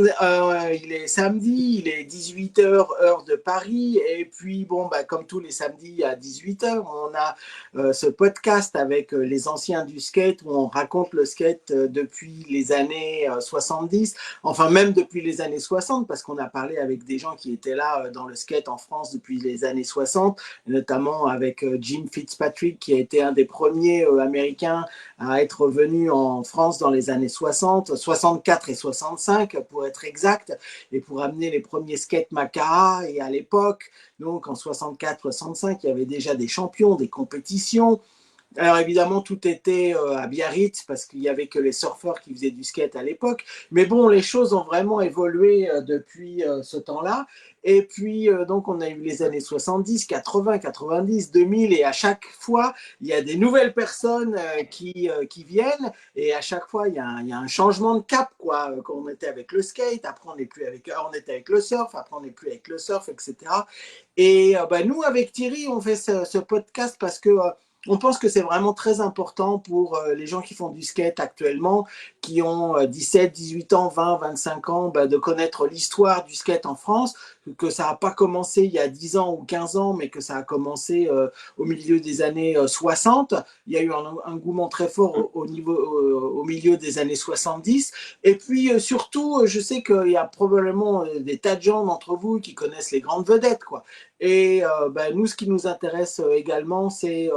il est samedi, il est 18h heure de Paris. Et puis, bon, bah, comme tous les samedis à 18h, on a ce podcast avec les anciens du skate où on raconte le skate depuis les années 70, enfin même depuis les années 60, parce qu'on a parlé avec des gens qui étaient là dans le skate en France depuis les années 60, notamment avec Jim Fitzpatrick, qui a été un des premiers Américains à être venu en France dans les années 60, 64 et 65 pour être exact, et pour amener les premiers skate Macara. Et à l'époque, donc en 64-65, il y avait déjà des champions, des compétitions. Alors évidemment, tout était à Biarritz parce qu'il n'y avait que les surfeurs qui faisaient du skate à l'époque. Mais bon, les choses ont vraiment évolué depuis ce temps-là. Et puis, donc, on a eu les années 70, 80, 90, 2000. Et à chaque fois, il y a des nouvelles personnes qui viennent. Et à chaque fois, il y a un changement de cap, quoi. Quand on était avec le skate, après, on n'est plus avec, on était avec le surf, après, on n'est plus avec le surf, etc. Et bah, nous, avec Thierry, on fait ce podcast parce que on pense que c'est vraiment très important pour les gens qui font du skate actuellement, qui ont 17, 18 ans, 20, 25 ans, bah, de connaître l'histoire du skate en France, que ça n'a pas commencé il y a 10 ans ou 15 ans, mais que ça a commencé au milieu des années 60. Il y a eu un engouement très fort au milieu des années 70. Et puis surtout, je sais qu'il y a probablement des tas de gens d'entre vous qui connaissent les grandes vedettes, quoi. Et bah, nous, ce qui nous intéresse également, c'est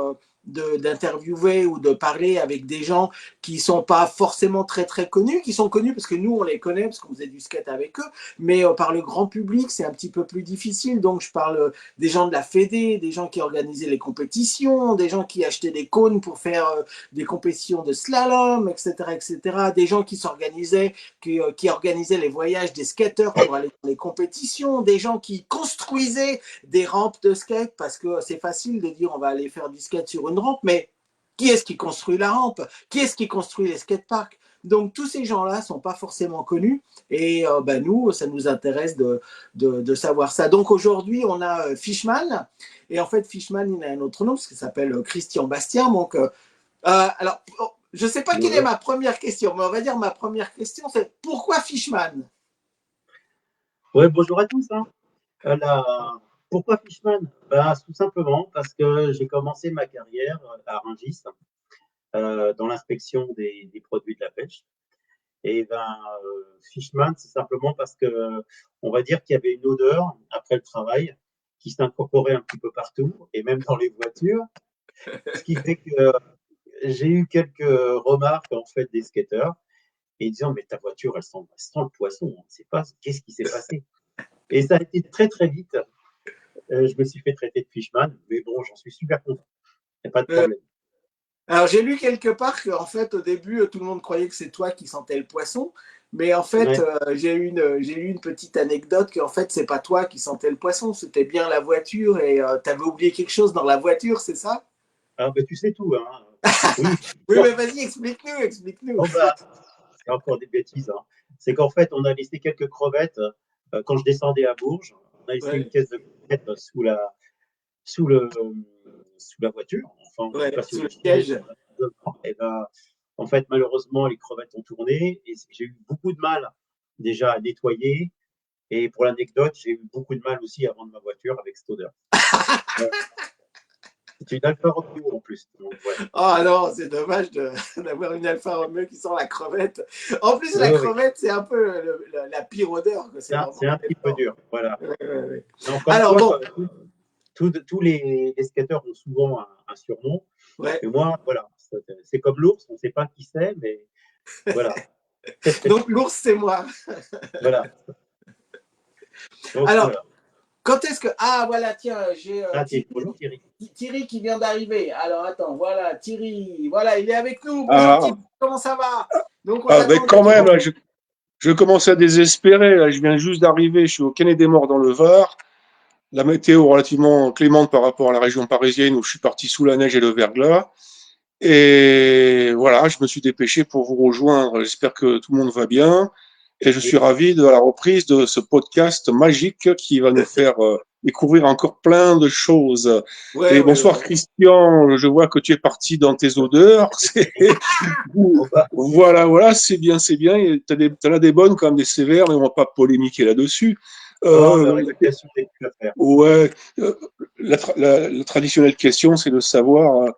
d'interviewer ou de parler avec des gens qui sont pas forcément très très connus, qui sont connus parce que nous on les connaît parce qu'on faisait du skate avec eux, mais par le grand public c'est un petit peu plus difficile. Donc je parle des gens de la Fédé, des gens qui organisaient les compétitions, des gens qui achetaient des cônes pour faire des compétitions de slalom, etc., etc., des gens qui s'organisaient, qui organisaient les voyages des skateurs pour aller dans les compétitions, des gens qui construisaient des rampes de skate, parce que c'est facile de dire on va aller faire du skate sur une rampe, mais qui est-ce qui construit la rampe? Qui est-ce qui construit les skateparks? Donc tous ces gens-là ne sont pas forcément connus et ben, nous, ça nous intéresse de savoir ça. Donc aujourd'hui, on a Fishman et en fait, Fishman, il a un autre nom parce qu'il s'appelle Christian Bastien. Donc, alors, je ne sais pas quelle est ma première question, mais on va dire ma première question, c'est pourquoi Fishman? Ouais, bonjour à tous, hein. Pourquoi Fishman? Ben, tout simplement parce que j'ai commencé ma carrière à Rungis dans l'inspection des produits de la pêche. Et ben, Fishman, c'est simplement parce que on va dire qu'il y avait une odeur après le travail qui s'incorporait un petit peu partout et même dans les voitures. Ce qui fait que j'ai eu quelques remarques en fait des skateurs et disant mais ta voiture elle sent le poisson, on ne sait pas qu'est-ce qui s'est passé. Et ça a été très très vite. Je me suis fait traiter de Fishman, mais bon, j'en suis super content. Il n'y a pas de problème. Alors j'ai lu quelque part qu'en fait au début tout le monde croyait que c'est toi qui sentais le poisson, mais en fait Ouais. j'ai eu une petite anecdote qu'en fait c'est pas toi qui sentais le poisson, c'était bien la voiture et tu avais oublié quelque chose dans la voiture, c'est ça? Alors, ben, tu sais tout, hein. Oui. Oui, Bon, mais vas-y, explique-nous, explique-nous. bon, bah, c'est encore des bêtises, hein. C'est qu'en fait, on a laissé quelques crevettes quand je descendais à Bourges. On a laissé une Ouais, caisse de crevettes sous le, sous la voiture. Enfin, je ne sais pas ouais, si sous vous le imaginez. siège. Et ben, en fait, malheureusement, les crevettes ont tourné et j'ai eu beaucoup de mal déjà à nettoyer. Et pour l'anecdote, j'ai eu beaucoup de mal aussi à vendre ma voiture avec cette odeur. Ouais. C'est une Alfa Romeo en plus. Donc, ouais. Oh non, c'est dommage d'avoir une Alfa Romeo qui sent la crevette. En plus, la Oui, oui. crevette, c'est un peu la pire odeur, c'est C'est vraiment un très petit peu fort. dur. Voilà. Ouais, ouais, ouais. Donc, comme Alors quoi, bon, tous les skateurs ont souvent un surnom. ouais. Mais moi, voilà, c'est comme l'ours, on ne sait pas qui c'est, mais voilà, très très Donc fort. l'ours, c'est moi. Voilà. Donc Alors, voilà. quand est-ce que... Ah, voilà, tiens, j'ai Ah, bonjour Thierry. Thierry qui vient d'arriver. Alors, attends, voilà, Thierry. Voilà, il est avec nous. Bonjour Ah, Thierry, comment ça va? Donc, on avec t'attendait quand même, depuis... là, je commence à désespérer. Là, je viens juste d'arriver, je suis au Quai-des-Morts dans le Var. La météo relativement clémente par rapport à la région parisienne où je suis parti sous la neige et le verglas. Et voilà, je me suis dépêché pour vous rejoindre. J'espère que tout le monde va bien. et je suis ravi de la reprise de ce podcast magique qui va nous faire découvrir encore plein de choses. Ouais, Et ouais, bonsoir ouais. Christian, je vois que tu es parti dans tes odeurs. Voilà, voilà, c'est bien, c'est bien. T'en as des bonnes comme des sévères, mais on va pas polémiquer là-dessus. Non, la Euh, réputation n'est plus à faire. ouais, la traditionnelle question, c'est de savoir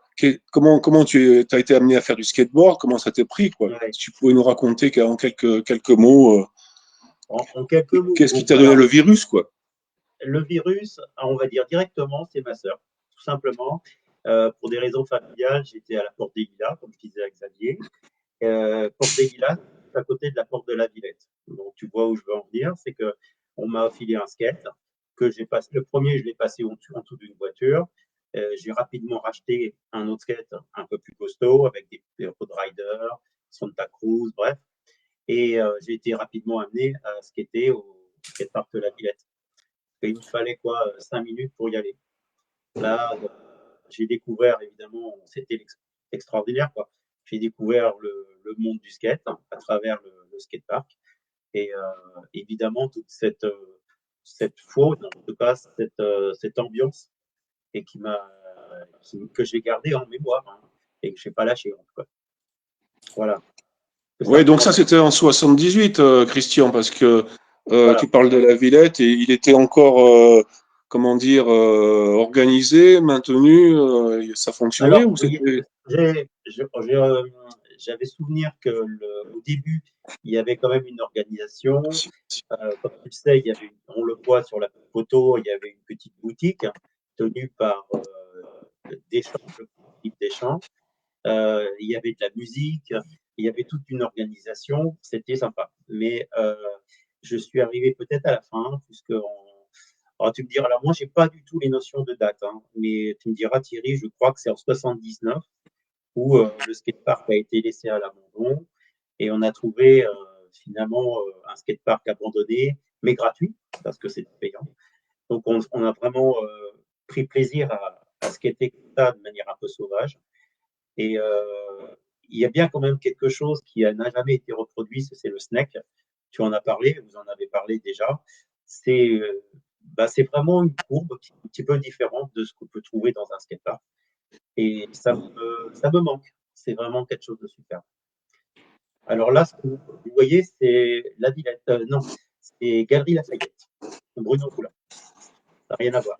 comment tu as été amené à faire du skateboard, comment ça t'est pris, quoi. Ouais. Si tu pouvais nous raconter en quelques mots, En quelques mots, qu'est-ce qui bon, t'a donné alors, le virus, quoi. le virus, on va dire directement, c'est ma sœur, tout simplement. Pour des raisons familiales, j'étais à la Porte des Lilas, comme je disais à Xavier. Porte des Lilas, c'est à côté de la Porte de la Villette. Donc, tu vois où je veux en venir, c'est que on m'a filé un skate que j'ai passé. Le premier, je l'ai passé en dessous d'une voiture. J'ai rapidement racheté un autre skate un peu plus costaud avec des Road Rider, Santa Cruz, bref. Et j'ai été rapidement amené à skater au skatepark de la Villette. Et il me fallait quoi, 5 minutes pour y aller. Là, j'ai découvert, évidemment, c'était extraordinaire, quoi. J'ai découvert le monde du skate à travers le skatepark. Et évidemment, toute cette faune, en tout cas, cette ambiance, et que j'ai gardée en mémoire, hein, et que je n'ai pas lâché, en tout cas. Voilà. Que ça Ouais, donc commence. ça, c'était en 78, Christian, parce que Voilà. tu parles de la Villette et il était encore, comment dire, organisé, maintenu, ça fonctionnait Alors, ou oui, c'était. j'avais souvenir que au début, il y avait quand même une organisation. Comme tu le sais, on le voit sur la photo, il y avait une petite boutique tenue par Deschamps, Philippe Deschamps. Il y avait de la musique, il y avait toute une organisation, c'était sympa. Mais je suis arrivé peut-être à la fin, alors, tu me diras, alors moi, j'ai pas du tout les notions de date, hein, mais tu me diras, Thierry, je crois que c'est en 79 où le skatepark a été laissé à l'abandon et on a trouvé finalement un skatepark abandonné, mais gratuit, parce que c'était payant. Donc, on a vraiment pris plaisir à skater comme ça de manière un peu sauvage. Et il y a bien quand même quelque chose qui n'a jamais été reproduit, c'est le snack. Tu en as parlé, vous en avez parlé déjà. C'est c'est vraiment une courbe qui est un petit peu différente de ce qu'on peut trouver dans un skatepark. Et ça me manque. C'est vraiment quelque chose de super. Alors là, ce que vous voyez, c'est la Villette. Non, c'est Galerie Lafayette, Bruno Poulain. Ça n'a rien à voir.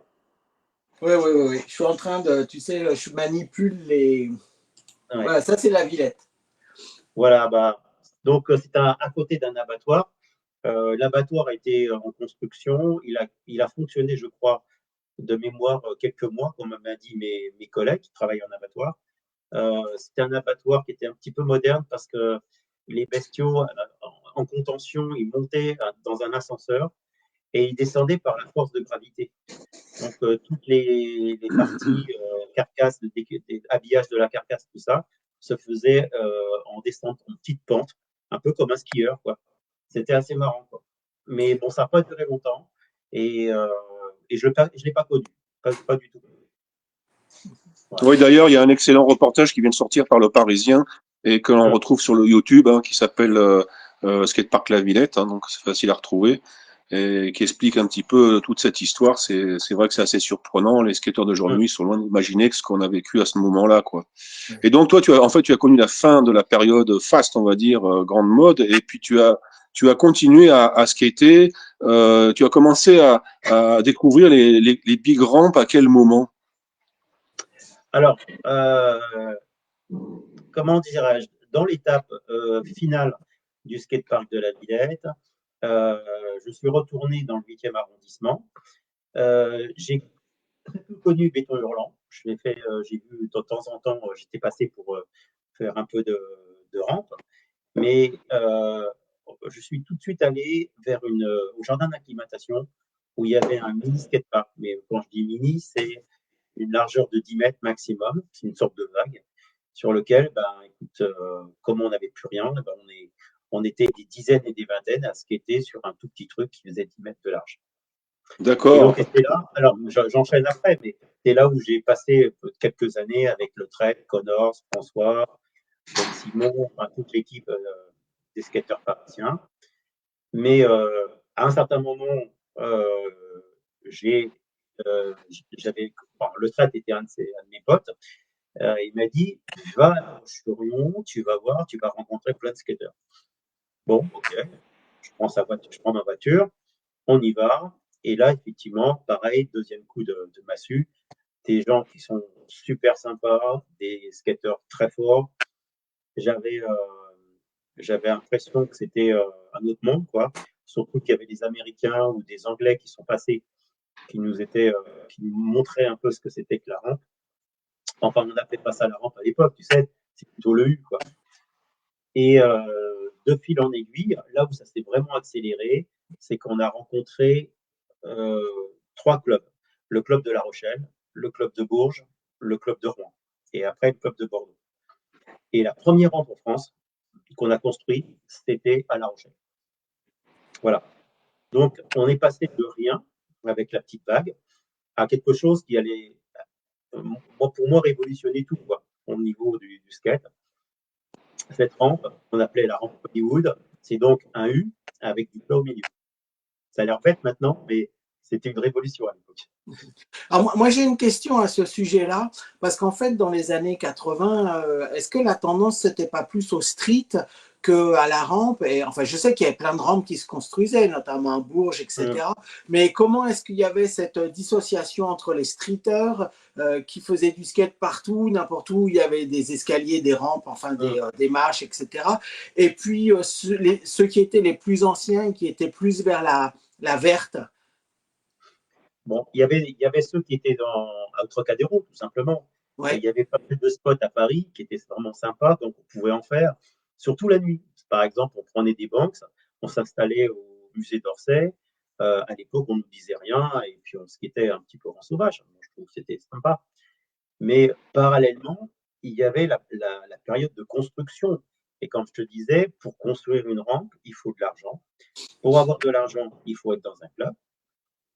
Ouais, ouais, ouais, ouais. Je suis en train de, tu sais, je manipule les. Ouais. Voilà, ça c'est la Villette. Voilà, donc c'est à côté d'un abattoir. L'abattoir a été en construction. Il a fonctionné, je crois, de mémoire quelques mois, comme m'a dit mes collègues qui travaillent en abattoir. C'était un abattoir qui était un petit peu moderne parce que les bestiaux en contention, ils montaient dans un ascenseur et ils descendaient par la force de gravité. Donc, toutes les parties carcasse, habillage de la carcasse, tout ça, se faisait en descente en petite pente, un peu comme un skieur, quoi. C'était assez marrant, quoi. Mais bon, ça n'a pas duré longtemps et, je ne l'ai pas connu, pas du tout. Voilà. Oui, d'ailleurs, il y a un excellent reportage qui vient de sortir par Le Parisien et que l'on retrouve sur le YouTube, hein, qui s'appelle Skatepark La Villette, hein, donc c'est facile à retrouver, et qui explique un petit peu toute cette histoire. C'est vrai que c'est assez surprenant. Les skateurs d'aujourd'hui sont loin d'imaginer ce qu'on a vécu à ce moment-là, quoi. Et donc, toi, tu as connu la fin de la période fast, on va dire, grande mode, et puis tu as continué à skater. Tu as commencé à découvrir les big ramps à quel moment? Alors, comment dirais-je, dans l'étape finale du skatepark de la Villette, je suis retourné dans le 8e arrondissement. J'ai très peu connu Béton Hurlant. J'ai vu de temps en temps, j'étais passé pour faire un peu de rampe, mais je suis tout de suite allé au jardin d'acclimatation où il y avait un mini skatepark. Mais quand je dis mini, c'est une largeur de 10 mètres maximum, c'est une sorte de vague sur lequel, écoute, comme on n'avait plus rien, on était des dizaines et des vingtaines à skater sur un tout petit truc qui faisait 10 mètres de large. Et donc, D'accord. c'était là, alors j'enchaîne après, mais c'est là où j'ai passé quelques années avec le Trek, Connors, François, Ben Simon, toute l'équipe des skateurs parisiens. Mais à un certain moment, euh, j'ai, le strat était un de mes potes. Il m'a dit, va à La Roche-sur-Yon, tu vas voir, tu vas rencontrer plein de skateurs. Bon, ok, je prends ma voiture, on y va. Et là, effectivement, pareil, deuxième coup de massue, des gens qui sont super sympas, des skateurs très forts. J'avais j'avais l'impression que c'était un autre monde, quoi. Surtout qu'il y avait des Américains ou des Anglais qui sont passés, qui nous montraient un peu ce que c'était que la rampe. Enfin, on n'appelait pas ça la rampe à l'époque, tu sais, c'est plutôt le U, quoi. Et de fil en aiguille, là où ça s'est vraiment accéléré, c'est qu'on a rencontré euh, trois clubs. Le club de La Rochelle, le club de Bourges, le club de Rouen. Et après, le club de Bordeaux. Et la première rampe en France qu'on a construite, c'était à La Rochelle. Voilà. Donc, on est passé de rien, avec la petite vague, à quelque chose qui allait, pour moi, révolutionner tout, quoi, au niveau du skate. Cette rampe, on appelait la rampe Hollywood, c'est donc un U avec du plat au milieu. Ça a l'air bête maintenant, mais c'était une révolution à l'époque. Alors, moi j'ai une question à ce sujet-là, parce qu'en fait, dans les années 80, est-ce que la tendance, c'était pas plus au street qu'à la rampe? Et enfin, je sais qu'il y avait plein de rampes qui se construisaient, notamment à Bourges, etc. Mais comment est-ce qu'il y avait cette dissociation entre les streeters qui faisaient du skate partout, n'importe où, il y avait des escaliers, des rampes, enfin des marches, etc. Et puis ceux qui étaient les plus anciens, qui étaient plus vers la verte. Bon, il y avait ceux qui étaient au Trocadéro, tout simplement. Et Ouais. il y avait pas mal de spots à Paris qui étaient vraiment sympas, donc on pouvait en faire, surtout la nuit. Par exemple, on prenait des banks, on s'installait au musée d'Orsay. À l'époque, on ne nous disait rien et puis on skatait un petit peu en sauvage. Moi, je trouve que c'était sympa. Mais parallèlement, il y avait la période de construction. Et comme je te disais, pour construire une rampe, il faut de l'argent. Pour avoir de l'argent, il faut être dans un club.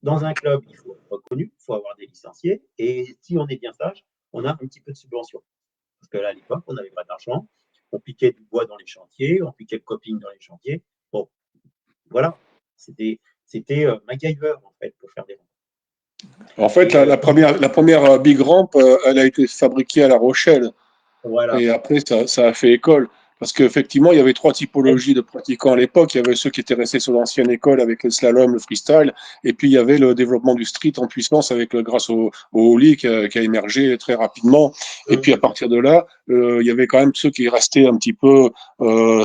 Dans un club, il faut être reconnu, il faut avoir des licenciés. Et si on est bien sage, on a un petit peu de subvention. Parce que là, à l'époque, on n'avait pas d'argent. On piquait du bois dans les chantiers, on piquait le coping dans les chantiers. Bon, voilà. C'était MacGyver, en fait, pour faire des rampes. En fait, Et la première Big Ramp, elle a été fabriquée à La Rochelle. voilà. Et après, ça a fait école. Parce qu'effectivement, il y avait trois typologies de pratiquants à l'époque. Il y avait ceux qui étaient restés sur l'ancienne école avec le slalom, le freestyle. Et puis, il y avait le développement du street en puissance avec, grâce au Oli qui a émergé très rapidement. Et puis, à partir de là, il y avait quand même ceux qui restaient un petit peu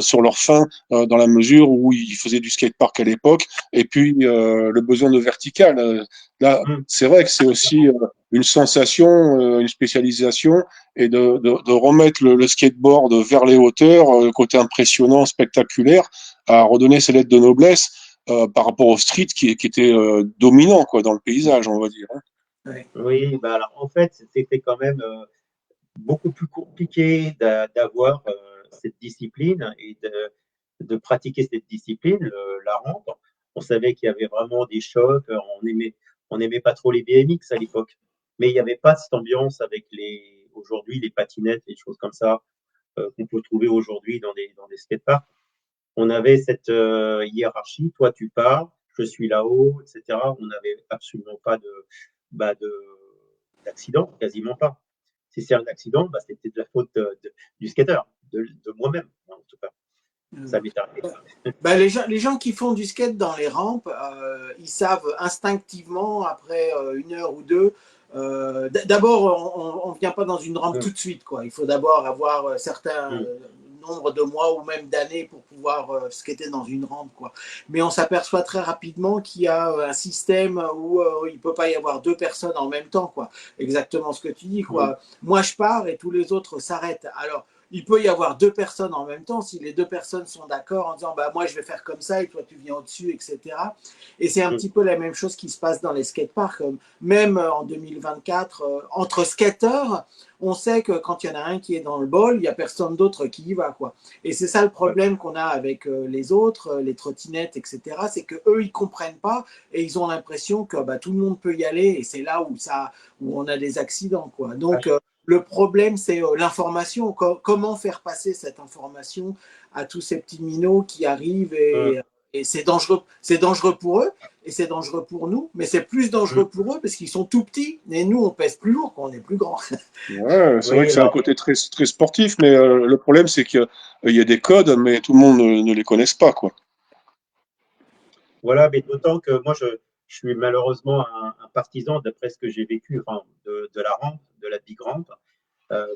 sur leur fin dans la mesure où ils faisaient du skatepark à l'époque. Et puis, le besoin de vertical. Là, c'est vrai que c'est aussi une sensation, une spécialisation et de remettre le skateboard vers les hauteurs, côté impressionnant, spectaculaire, à redonner ses lettres de noblesse par rapport au street qui était dominant quoi, dans le paysage, on va dire. Hein. Ouais. Oui, bah alors, en fait, c'était quand même beaucoup plus compliqué d'avoir cette discipline et de pratiquer cette discipline, la rampe. On savait qu'il y avait vraiment des chocs, on aimait pas trop les BMX à l'époque, mais il n'y avait pas cette ambiance avec aujourd'hui les patinettes et des choses comme ça qu'on peut trouver aujourd'hui dans des skateparks. On avait cette hiérarchie, toi tu pars, je suis là-haut, etc. On n'avait absolument pas d'accident, quasiment pas. Si c'est un accident, c'était de la faute du skater, de moi-même, en tout cas. Ça m'est arrivé. Ben, les gens qui font du skate dans les rampes, ils savent instinctivement, après une heure ou deux, d'abord, on ne vient pas dans une rampe tout de suite. Quoi. Il faut d'abord avoir certains nombre de mois ou même d'années pour pouvoir skater dans une rampe. Quoi. Mais on s'aperçoit très rapidement qu'il y a un système où il ne peut pas y avoir deux personnes en même temps. Quoi. Exactement ce que tu dis. Quoi. Moi, je pars et tous les autres s'arrêtent. Alors, il peut y avoir deux personnes en même temps si les deux personnes sont d'accord en disant bah, moi je vais faire comme ça et toi tu viens au-dessus, etc. Et c'est un petit peu la même chose qui se passe dans les skateparks. Même en 2024, entre skateurs, on sait que quand il y en a un qui est dans le bol, il n'y a personne d'autre qui y va. Quoi. Et c'est ça le problème qu'on a avec les autres, les trottinettes, etc. C'est qu'eux, ils ne comprennent pas et ils ont l'impression que bah, tout le monde peut y aller et c'est là où on a des accidents. Quoi. Donc, le problème, c'est l'information. Comment faire passer cette information à tous ces petits minots qui arrivent c'est dangereux pour eux et c'est dangereux pour nous, mais c'est plus dangereux pour eux parce qu'ils sont tout petits et nous on pèse plus lourd quand on est plus grand. Ouais, c'est vrai Oui, que c'est un côté très, très sportif, mais le problème, c'est qu'il y a des codes, mais tout le monde ne les connaisse pas, quoi. voilà, mais d'autant que moi, je suis malheureusement un partisan, d'après ce que j'ai vécu, enfin, de la rampe, de la big ramp,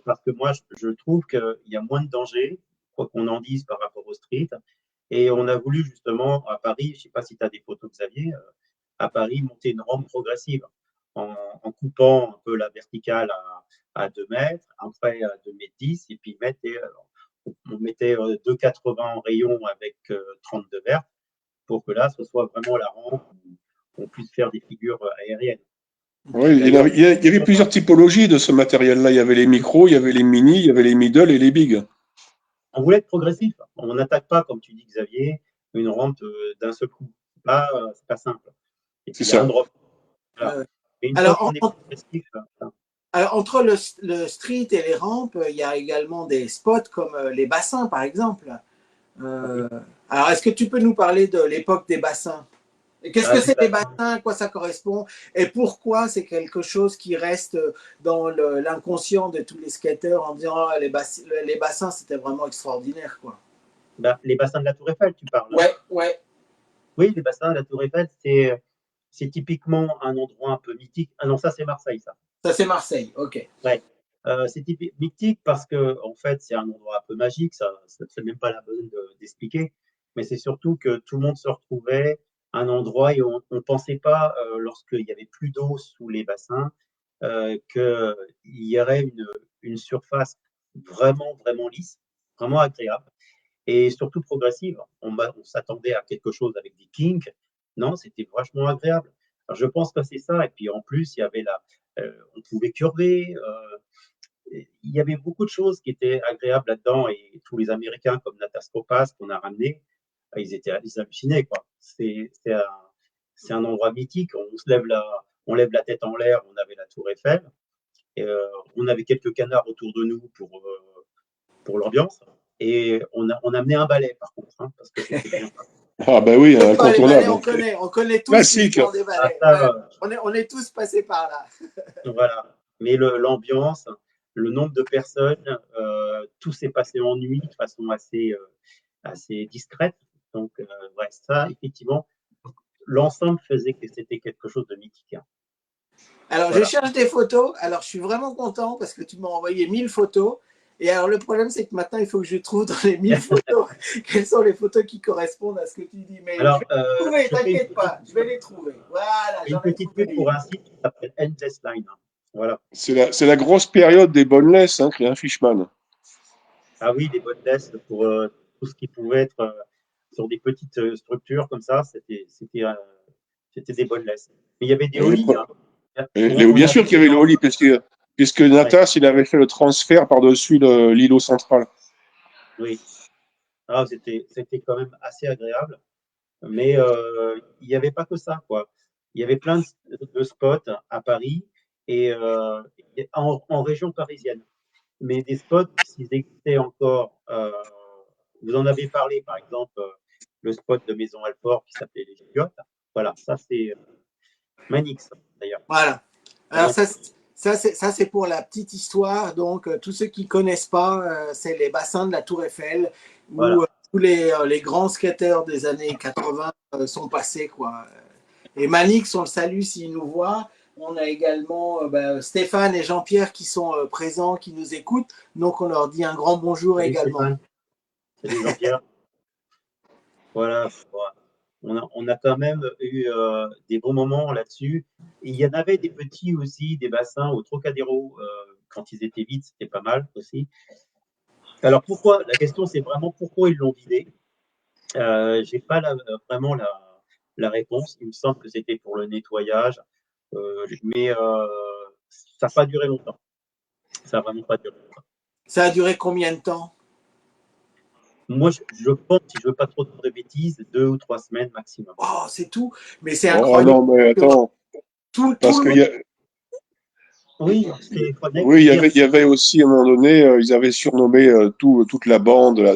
parce que moi, je trouve qu'il y a moins de danger, quoi qu'on en dise par rapport au street. Et on a voulu justement à Paris, je ne sais pas si tu as des photos, Xavier, à Paris, monter une rampe progressive en coupant un peu la verticale à 2 mètres, après à 2,10 m, et puis on mettait 2,80 en rayon avec 32 verres pour que là, ce soit vraiment la rampe où on puisse faire des figures aériennes. Oui, D'ailleurs, il y avait plusieurs typologies de ce matériel-là. Il y avait les micros, il y avait les mini, il y avait les middle et les big. on voulait être progressif. On n'attaque pas, comme tu dis, Xavier, une rampe d'un seul coup. C'est pas simple. Et C'est puis, il y a un ça. drop. Voilà. Et une fois Alors, qu'on est progressif, alors, entre le street et les rampes, il y a également des spots comme les bassins, par exemple. oui. Alors, est-ce que tu peux nous parler de l'époque des bassins? Qu'est-ce que Du c'est les bassin, bassins? À quoi ça correspond? Et pourquoi c'est quelque chose qui reste dans l'inconscient de tous les skateurs en disant oh, les bassins, c'était vraiment extraordinaire, quoi. les bassins de la Tour Eiffel, tu parles. Hein. Ouais, ouais. Oui, les bassins de la Tour Eiffel, c'est typiquement un endroit un peu mythique. Ah non, ça, c'est Marseille, ça. Ça, c'est Marseille, ok. Ouais. C'est mythique parce que, en fait, c'est un endroit un peu magique. Ça c'est même pas la peine d'expliquer. Mais c'est surtout que tout le monde se retrouvait à un endroit et on ne pensait pas, lorsqu'il y avait plus d'eau sous les bassins, qu'il y aurait une surface vraiment, vraiment lisse, vraiment agréable et surtout progressive. On s'attendait à quelque chose avec des kinks. Non, c'était vachement agréable. Alors, je pense que c'est ça. Et puis en plus, il y avait on pouvait curver. Il y avait beaucoup de choses qui étaient agréables là-dedans. Et tous les Américains comme Natas Kopas qu'on a ramenés, ils hallucinaient, quoi. C'est un endroit mythique. On lève la tête en l'air. On avait la Tour Eiffel. Et, on avait quelques canards autour de nous pour l'ambiance. Et on a amené un balai, par contre, hein, parce que c'était bien. Ah ben oui, Les balais, incontournable. on connaît tous Classique. l'histoire des Ah, balais. ça, Ouais. On est tous passés par là. voilà. Mais l'ambiance, le nombre de personnes, tout s'est passé en nuit de façon assez discrète. Donc, ouais, ça, effectivement, l'ensemble faisait que c'était quelque chose de mythique. Hein. Alors, je Voilà. cherche des photos. Alors, je suis vraiment content parce que tu m'as envoyé 1000 photos. Et alors, le problème, c'est que maintenant, il faut que je trouve dans les 1000 photos quelles sont les photos qui correspondent à ce que tu dis. Mais je Alors, vais les trouver, je fais t'inquiète pas, je vais les trouver. Voilà, une j'en ai petite trouvé pub pour une. un site qui s'appelle Endless Line. Hein. Voilà. C'est la grosse période des boneless, hein, Créa Fishman. Ah oui, des boneless pour tout ce qui pouvait être sur des petites structures comme ça, c'était des boneless. Mais il y avait des Et les ollies. pro- Hein. On bien a sûr vu qu'il y des avait le Oli, ensembles. puisque Ouais, Natas, il avait fait le transfert par-dessus l'îlot central. oui. Ah, c'était quand même assez agréable. Mais il n'y avait pas que ça, quoi. Il y avait plein de spots à Paris et en région parisienne. Mais des spots, s'ils existaient encore, vous en avez parlé, par exemple, le spot de Maison Alfort qui s'appelait Les Gigiottes. Voilà, ça c'est Manix, d'ailleurs. Voilà. Alors, Vraiment. ça c'est pour la petite histoire. Donc, tous ceux qui ne connaissent pas, c'est les bassins de la Tour Eiffel où Voilà. tous les grands skateurs des années 80 sont passés, quoi. Et Manix, on le salue s'il nous voit. On a également Stéphane et Jean-Pierre qui sont présents, qui nous écoutent. Donc, on leur dit un grand bonjour Salut également. Stéphane, salut Jean-Pierre. Voilà. On a quand même eu des bons moments là-dessus. Il y en avait des petits aussi, des bassins au Trocadéro, quand ils étaient vides, c'était pas mal aussi. Alors pourquoi? La question c'est vraiment pourquoi ils l'ont vidé. J'ai pas vraiment la réponse. Il me semble que c'était pour le nettoyage, mais ça n'a pas duré longtemps. Ça n'a vraiment pas duré longtemps. Ça a duré combien de temps? Moi, je pense, si je ne veux pas trop dire de bêtises, 2 ou 3 semaines maximum. Oh, c'est tout. Mais c'est Oh incroyable. non, mais attends, Tout parce le qu'il monde. y a, Oui, c'était oui, dire. il y avait aussi à un moment donné, ils avaient surnommé toute la bande là,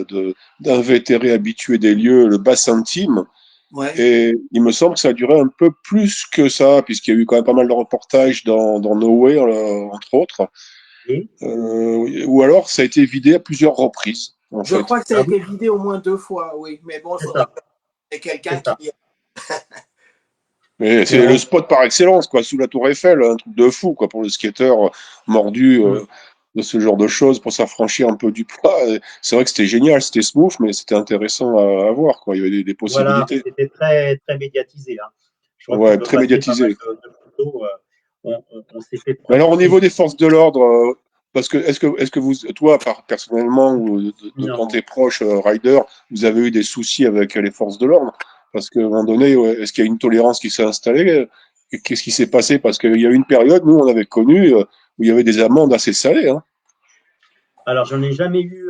d'invétérés habitués des lieux le bassin team. Ouais. Et il me semble que ça a duré un peu plus que ça, puisqu'il y a eu quand même pas mal de reportages dans Nowhere, entre autres. Et, Ou alors ça a été vidé à plusieurs reprises, en Je fait. crois que ça a ah oui, été vidé au moins 2 fois, oui. Mais bon, il c'est faudrait ça, qu'il y ait quelqu'un c'est ça. qui. Mais Et c'est le spot par excellence, quoi, sous la Tour Eiffel, un truc de fou, quoi, pour le skateur mordu Hmm. de ce genre de choses, pour s'affranchir un peu du poids. Et c'est vrai que c'était génial, c'était smooth, mais c'était intéressant à voir, quoi. Il y avait des Voilà, possibilités. c'était très, très médiatisé, hein. Je crois que tu Ouais, peux très passer pas mal médiatisé. de photos. On s'est fait Mais alors, au niveau des préciser. forces de l'ordre, parce que est-ce que vous, toi, personnellement, ou dans Non. tes proches riders, vous avez eu des soucis avec les forces de l'ordre? Parce qu'à un moment donné, ouais, est-ce qu'il y a une tolérance qui s'est installée? Et qu'est-ce qui s'est passé? Parce qu'il y a eu une période, nous, on avait connu, où il y avait des amendes assez salées, hein. Alors, j'en ai jamais eu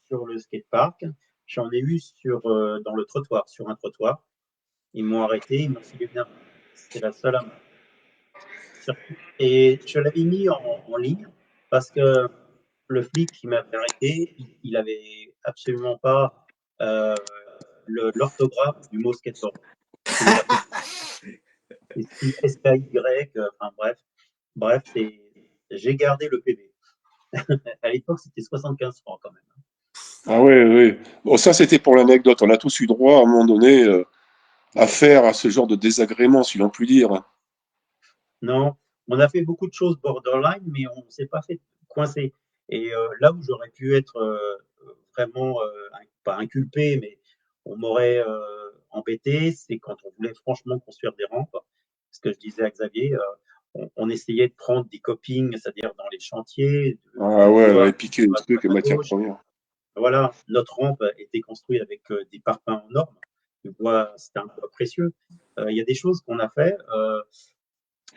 sur le skatepark. J'en ai eu dans le trottoir, sur un trottoir. Ils m'ont arrêté, ils m'ont filé une amende. C'est la seule amende. Et je l'avais mis en ligne parce que le flic qui m'avait arrêté, il avait absolument pas euh, l'orthographe du mot skateboard. Il ne l'a pas. SKY, enfin bref. Bref, j'ai gardé le PV. À l'époque, c'était 75 francs quand même. Ah oui, oui. Bon, ça, c'était pour l'anecdote. On a tous eu droit, à un moment donné, à faire à ce genre de désagrément, si l'on peut dire. Non, on a fait beaucoup de choses borderline, mais on ne s'est pas fait coincer. Et là où j'aurais pu être vraiment, pas inculpé, mais on m'aurait embêté, c'est quand on voulait franchement construire des rampes. Ce que je disais à Xavier, on essayait de prendre des copings, c'est-à-dire dans les chantiers, Ah de ouais, voir ouais, piquer le à truc droite et à matière gauche. première. Voilà, notre rampe était construite avec des parpaings en norme. Le bois, c'était un bois précieux. Il y a des choses qu'on a fait.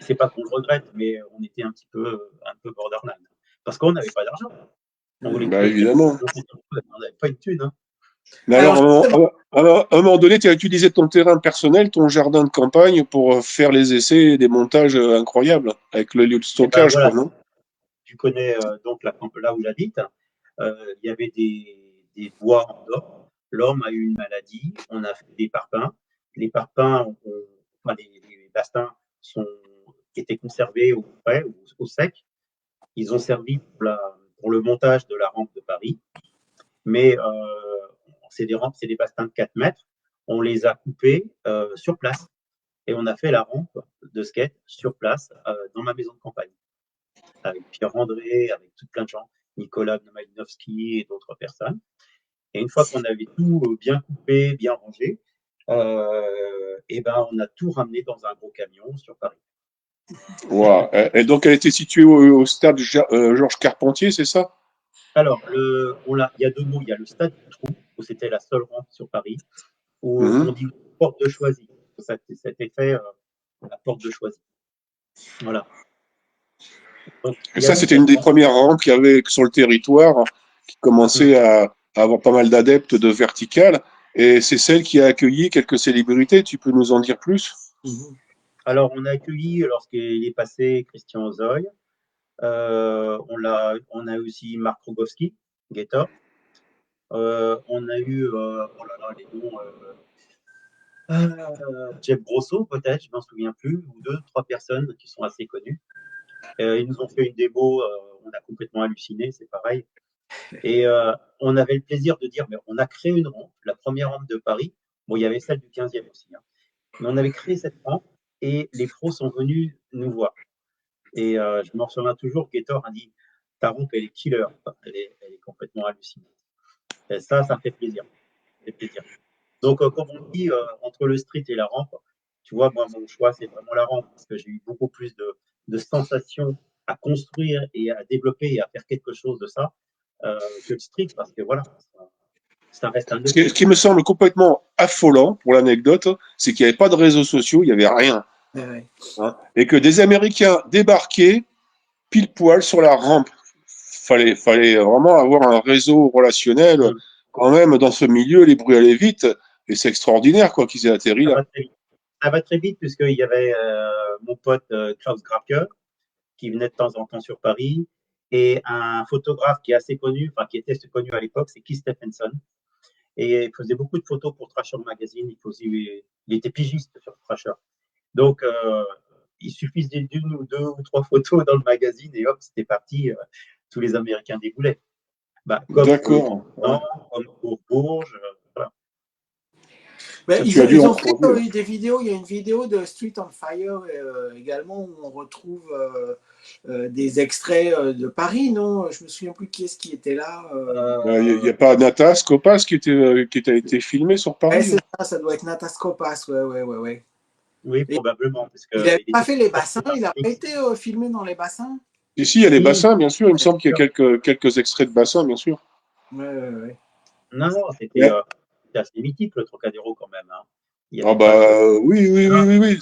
C'est pas qu'on le regrette, mais on était un peu borderline. Parce qu'on n'avait pas d'argent. On voulait Bah, construire, évidemment. on n'avait pas une thune, hein. Mais alors, Alors, justement, à un moment donné, tu as utilisé ton terrain personnel, ton jardin de campagne, pour faire les essais et des montages incroyables, avec le lieu de Et ben stockage, voilà, quoi, non? tu connais donc là où j'habite, il y avait des bois en or. L'homme a eu une maladie, on a fait des parpaings. Les parpaings, enfin, les bastings sont, étaient conservés au frais, au sec. Ils ont servi pour le montage de la rampe de Paris. Mais c'est des rampes, c'est des bastings de 4 mètres. On les a coupés sur place et on a fait la rampe de skate sur place dans ma maison de campagne avec Pierre André, avec tout plein de gens, Nicolas Malinowski et d'autres personnes. Et une fois qu'on avait tout bien coupé, bien rangé, et ben on a tout ramené dans un gros camion sur Paris. Wow. Et donc, elle était située au stade Georges Carpentier, c'est ça? Alors, il y a deux mots. Il y a le stade du Trou, où c'était la seule rampe sur Paris, où on Mhm. dit porte de Choisy. Ça a été fait la porte de Choisy. Voilà. Donc, Et il y a ça, eu c'était cette une des rampe. premières rampes qu'il y avait sur le territoire, qui commençait à avoir pas mal d'adeptes de vertical. Et c'est celle qui a accueilli quelques célébrités. Tu peux nous en dire plus? mhm. Alors, on a accueilli, lorsqu'il est passé, Christian Ozoy. On a aussi Marc Rogowski, Gator. On a eu, oh là là, les noms, Jeff Grosso, peut-être, je m'en souviens plus, ou deux, trois personnes qui sont assez connues. Ils nous ont fait une démo, on a complètement halluciné, c'est pareil. Et on avait le plaisir de dire, mais on a créé une rampe, la première rampe de Paris. Bon, il y avait celle du 15e aussi, hein. Mais on avait créé cette rampe et les pros sont venus nous voir. Et je m'en souviens toujours, Gator a dit, ta rampe, elle est killer, elle est complètement hallucinante. Et ça fait plaisir. Ça fait plaisir. Donc, comme on dit, entre le street et la rampe, tu vois, moi, mon choix, c'est vraiment la rampe parce que j'ai eu beaucoup plus de sensations à construire et à développer et à faire quelque chose de ça que le street parce que voilà, ça reste un Ce objet. qui me semble complètement affolant, pour l'anecdote, c'est qu'il n'y avait pas de réseaux sociaux, il n'y avait rien, Ouais. hein. Et que des Américains débarquaient pile poil sur la rampe. Fallait vraiment avoir un réseau relationnel Mmh. quand même dans ce milieu, les bruits allaient vite, et c'est extraordinaire quoi qu'ils aient atterri Ça là. va très vite. Ça va très vite puisqu'il y avait mon pote Klaus Grafke qui venait de temps en temps sur Paris et un photographe qui est assez connu, enfin qui était connu à l'époque, c'est Keith Stephenson. et il faisait beaucoup de photos pour Thrasher Magazine. Il était pigiste sur Thrasher. Donc, il suffisait d'une ou deux ou trois photos dans le magazine et hop, c'était parti. Tous les Américains déboulaient. Comme pour le D'accord. Ouais. Nord, comme pour Bourges. Voilà. Ben, Tu as dû ils en ont fait croiser. des vidéos. Il y a une vidéo de Street on Fire également où on retrouve des extraits de Paris, non? Je me souviens plus qui est-ce qui était là. Il n'y a pas Natas Kopas qui a été filmé sur Ouais, Paris? c'est ça, ça doit être Natas Kopas. Ouais, ouais, ouais, ouais. Oui, Et probablement, parce il n'avait qu'il pas était fait les parti bassins, dans il n'a pas le été filmé dans les bassins. Ici, il y a les Si, bassins, bien sûr. Il me bien semble qu'il y a sûr. quelques extraits de bassins, bien sûr. Ouais, ouais, ouais. Non, non, Ouais. c'était assez mythique, le Trocadéro, quand même. Hein. Il y Ah avait pas bah de. oui, oui, oui, Voilà. oui, oui.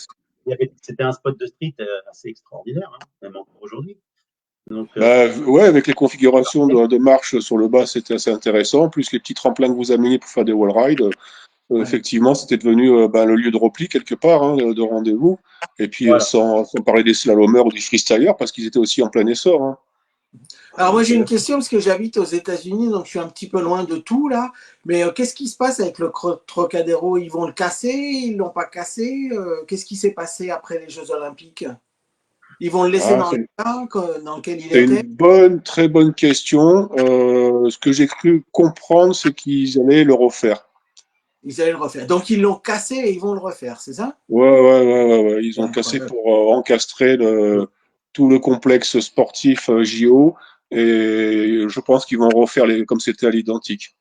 C'était un spot de street assez extraordinaire, hein, même encore aujourd'hui. Donc, Bah ouais, avec les configurations parfait. de marche sur le bas, c'était assez intéressant. En plus, les petits tremplins que vous ameniez pour faire des wall rides, Ouais. effectivement, c'était devenu le lieu de repli quelque part, hein, de rendez-vous. Et puis, Voilà. sans parler des slalomers ou des freestylers, parce qu'ils étaient aussi en plein essor. Hein. Alors moi Donc, j'ai une question parce que j'habite aux États-Unis, donc je suis un petit peu loin de tout là. Mais qu'est-ce qui se passe avec le Trocadéro? Ils vont le casser? Ils l'ont pas cassé? Qu'est-ce qui s'est passé après les Jeux Olympiques? Ils vont le laisser ah, dans l'état dans lequel il c'est une était? bonne, très bonne question. Ce que j'ai cru comprendre, c'est qu'ils allaient le refaire. Ils allaient le refaire. Donc ils l'ont cassé et ils vont le refaire, c'est ça? Ouais, ouais, ouais, ouais, ouais. Ils C'est ont cassé incroyable. pour encastrer tout le complexe sportif JO et je pense qu'ils vont refaire comme c'était à l'identique.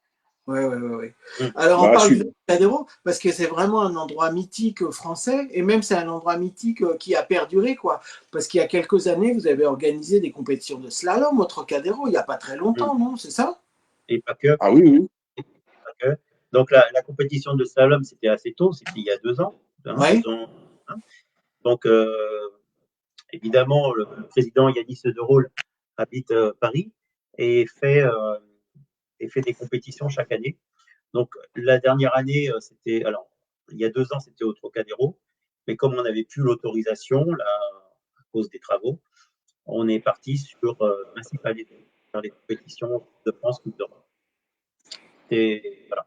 Ouais, ouais, ouais, ouais. Hum. Alors on Bah, parle du Trocadéro parce que c'est vraiment un endroit mythique français et même c'est un endroit mythique qui a perduré quoi. Parce qu'il y a quelques années, vous avez organisé des compétitions de slalom au Trocadéro, il n'y a pas très Hum. longtemps, non? C'est ça? Et pas que. ah oui, oui. Pas que. Donc, la compétition de slalom, c'était assez tôt, c'était il y a 2 ans. Hein, Ouais. 2 ans. Hein. Donc, évidemment, le président Yanis De Raulle habite Paris et fait des compétitions chaque année. Donc, la dernière année, c'était. Alors, il y a 2 ans, c'était au Trocadéro. Mais comme on n'avait plus l'autorisation, là, à cause des travaux, on est parti sur Massif Allié faire les compétitions de France, Coupe d'Europe. Et voilà.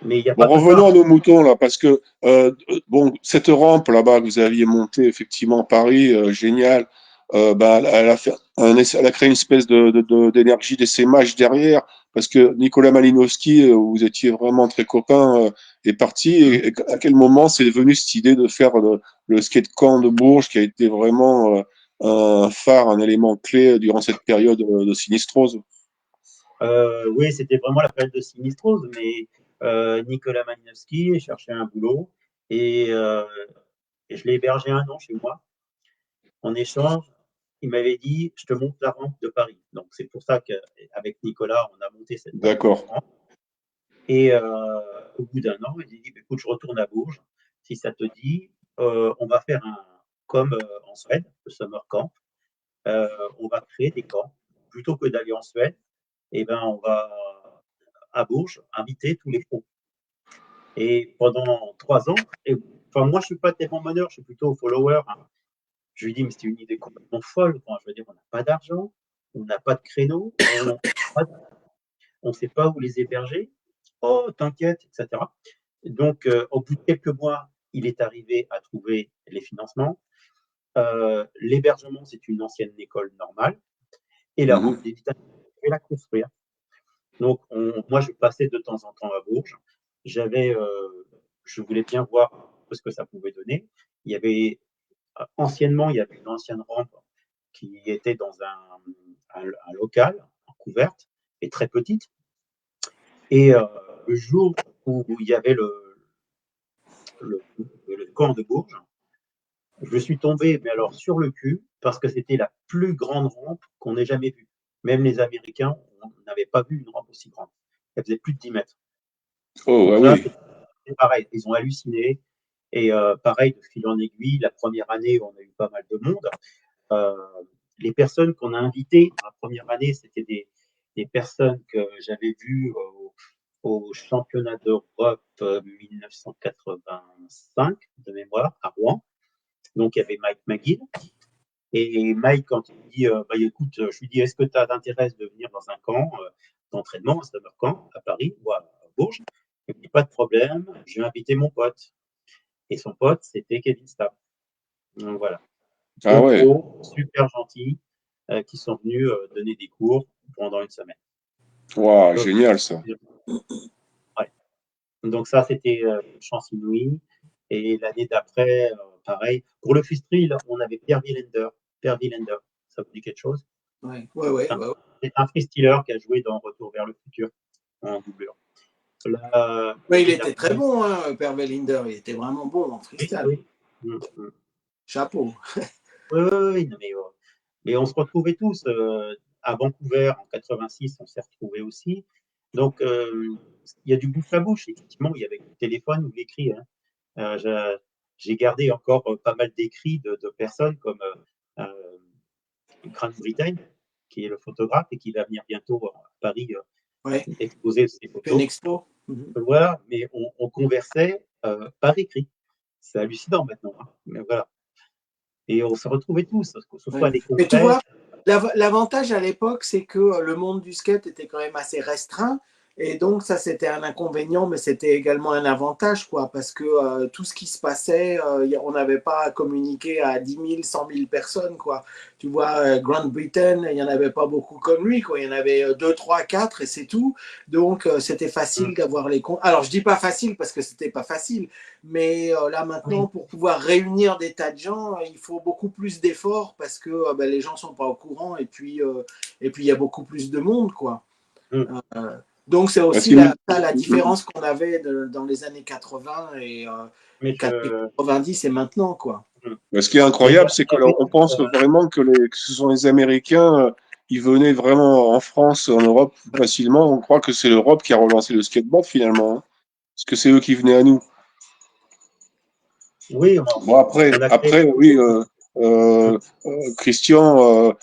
Mais il n'y a Bon, pas que ça. revenons à Hein. nos moutons là, parce que bon, cette rampe là-bas que vous aviez montée effectivement à Paris, génial. Bah, elle a créé une espèce d'énergie d'essaimage derrière, parce que Nicolas Malinowski, vous étiez vraiment très copains, est parti. Et à quel moment c'est venu cette idée de faire le skate camp de Bourges, qui a été vraiment un phare, un élément clé durant cette période de sinistrose? Oui, c'était vraiment la période de sinistrose, mais Nicolas Malinowski cherchait un boulot et je l'ai hébergé 1 an chez moi. En échange, il m'avait dit, je te monte la rampe de Paris. Donc c'est pour ça qu'avec Nicolas, on a monté cette fameuse D'accord. rampe. Et au bout d'1 an, il m'a dit, écoute, je retourne à Bourges. Si ça te dit, on va faire comme en Suède, le summer camp. Euh, on va créer des camps. Plutôt que d'aller en Suède, eh ben, on va à Bourges inviter tous les pros. Et pendant 3 ans, enfin, moi, je suis pas tellement meneur, je suis plutôt follower. Hein. Je lui dis, mais c'est une idée complètement folle. Quoi. Je veux dire, on n'a pas d'argent, on n'a pas de créneau, on ne sait pas où les héberger. Oh, t'inquiète, etc. Donc, au bout de quelques mois, il est arrivé à trouver les financements. L'hébergement, c'est une ancienne école normale. Et la rampe Mhm. d'évitation, je vais la construire. Donc, moi, je passais de temps en temps à Bourges. J'avais, je voulais bien voir ce que ça pouvait donner. Il y avait, anciennement, il y avait une ancienne rampe qui était dans un local, en couverte, et très petite. Et le jour où il y avait le camp de Bourges, je suis tombé, mais alors sur le cul, parce que c'était la plus grande rampe qu'on ait jamais vue. Même les Américains n'avaient pas vu une rampe aussi grande. Elle faisait plus de 10 mètres. Oh, ah Donc là, oui. c'est pareil, ils ont halluciné. Et pareil, de fil en aiguille, la première année, on a eu pas mal de monde. Euh, les personnes qu'on a invitées la première année, c'était des personnes que j'avais vues au championnat d'Europe 1985 de mémoire à Rouen. Donc il y avait Mike McGill. Et Mike, quand il me dit, bah, écoute, je lui dis, est-ce que tu as l'intérêt de venir dans un camp d'entraînement, un summer camp à Paris? Ouais, Bourges. Il me dit pas de problème, je vais inviter mon pote. Et son pote, c'était Kevin Stab. Donc voilà. Ah Deux ouais. pros super gentils qui sont venus donner des cours pendant une semaine. Waouh, Donc, génial ça. ouais. Donc ça, c'était une chance inouïe. Et l'année d'après, pareil. Pour le freestyle, on avait Pierre Wielander. Pierre Wielander, ça vous dit quelque chose? Ouais. C'est un freestyler qui a joué dans Retour vers le futur en doublure. Mais il L'année était très d'après, bon, hein, Père Velinder. Il était vraiment bon en oui, freestyle. oui. Chapeau. Oui, oui, oui, non, mais on se retrouvait tous à Vancouver en 86, on s'est retrouvés aussi. Donc, il y a du bouche à bouche. Effectivement, il y avait le téléphone ou l'écrit. Hein. J'ai gardé encore pas mal d'écrits de personnes comme Grant Britain, qui est le photographe et qui va venir bientôt à Paris Ouais. exposer ses Il fait une photos. expo. Voilà, mais on conversait par écrit. C'est hallucinant maintenant. Hein. Mais voilà. Et on se retrouvait tous, que ce soit Ouais. des Mais tu vois, compètes. l'avantage à l'époque, c'est que le monde du skate était quand même assez restreint. Et donc, ça, c'était un inconvénient, mais c'était également un avantage, quoi, parce que tout ce qui se passait, on n'avait pas à communiquer à 10 000, 100 000 personnes, quoi. Tu vois, Grant Britain, il n'y en avait pas beaucoup comme lui, quoi. Il y en avait 2, 3, 4 et c'est tout. Donc, c'était facile d'avoir les comptes. Alors, je dis pas facile parce que c'était pas facile, mais là, maintenant, Oui. pour pouvoir réunir des tas de gens, il faut beaucoup plus d'efforts parce que ben, les gens sont pas au courant et puis il y a beaucoup plus de monde, quoi. Mm. Donc, c'est Parce aussi que, la différence qu'on avait dans les années 80 et Mais je, 90 et maintenant, quoi. ce qui est mais incroyable, c'est il y avait qu'on pense vraiment que ce sont les Américains, ils venaient vraiment en France, en Europe facilement. On croit que c'est l'Europe qui a relancé le skateboard finalement, hein. Parce que c'est eux qui venaient à nous. oui, Bon, on a créé. après, oui, Christian,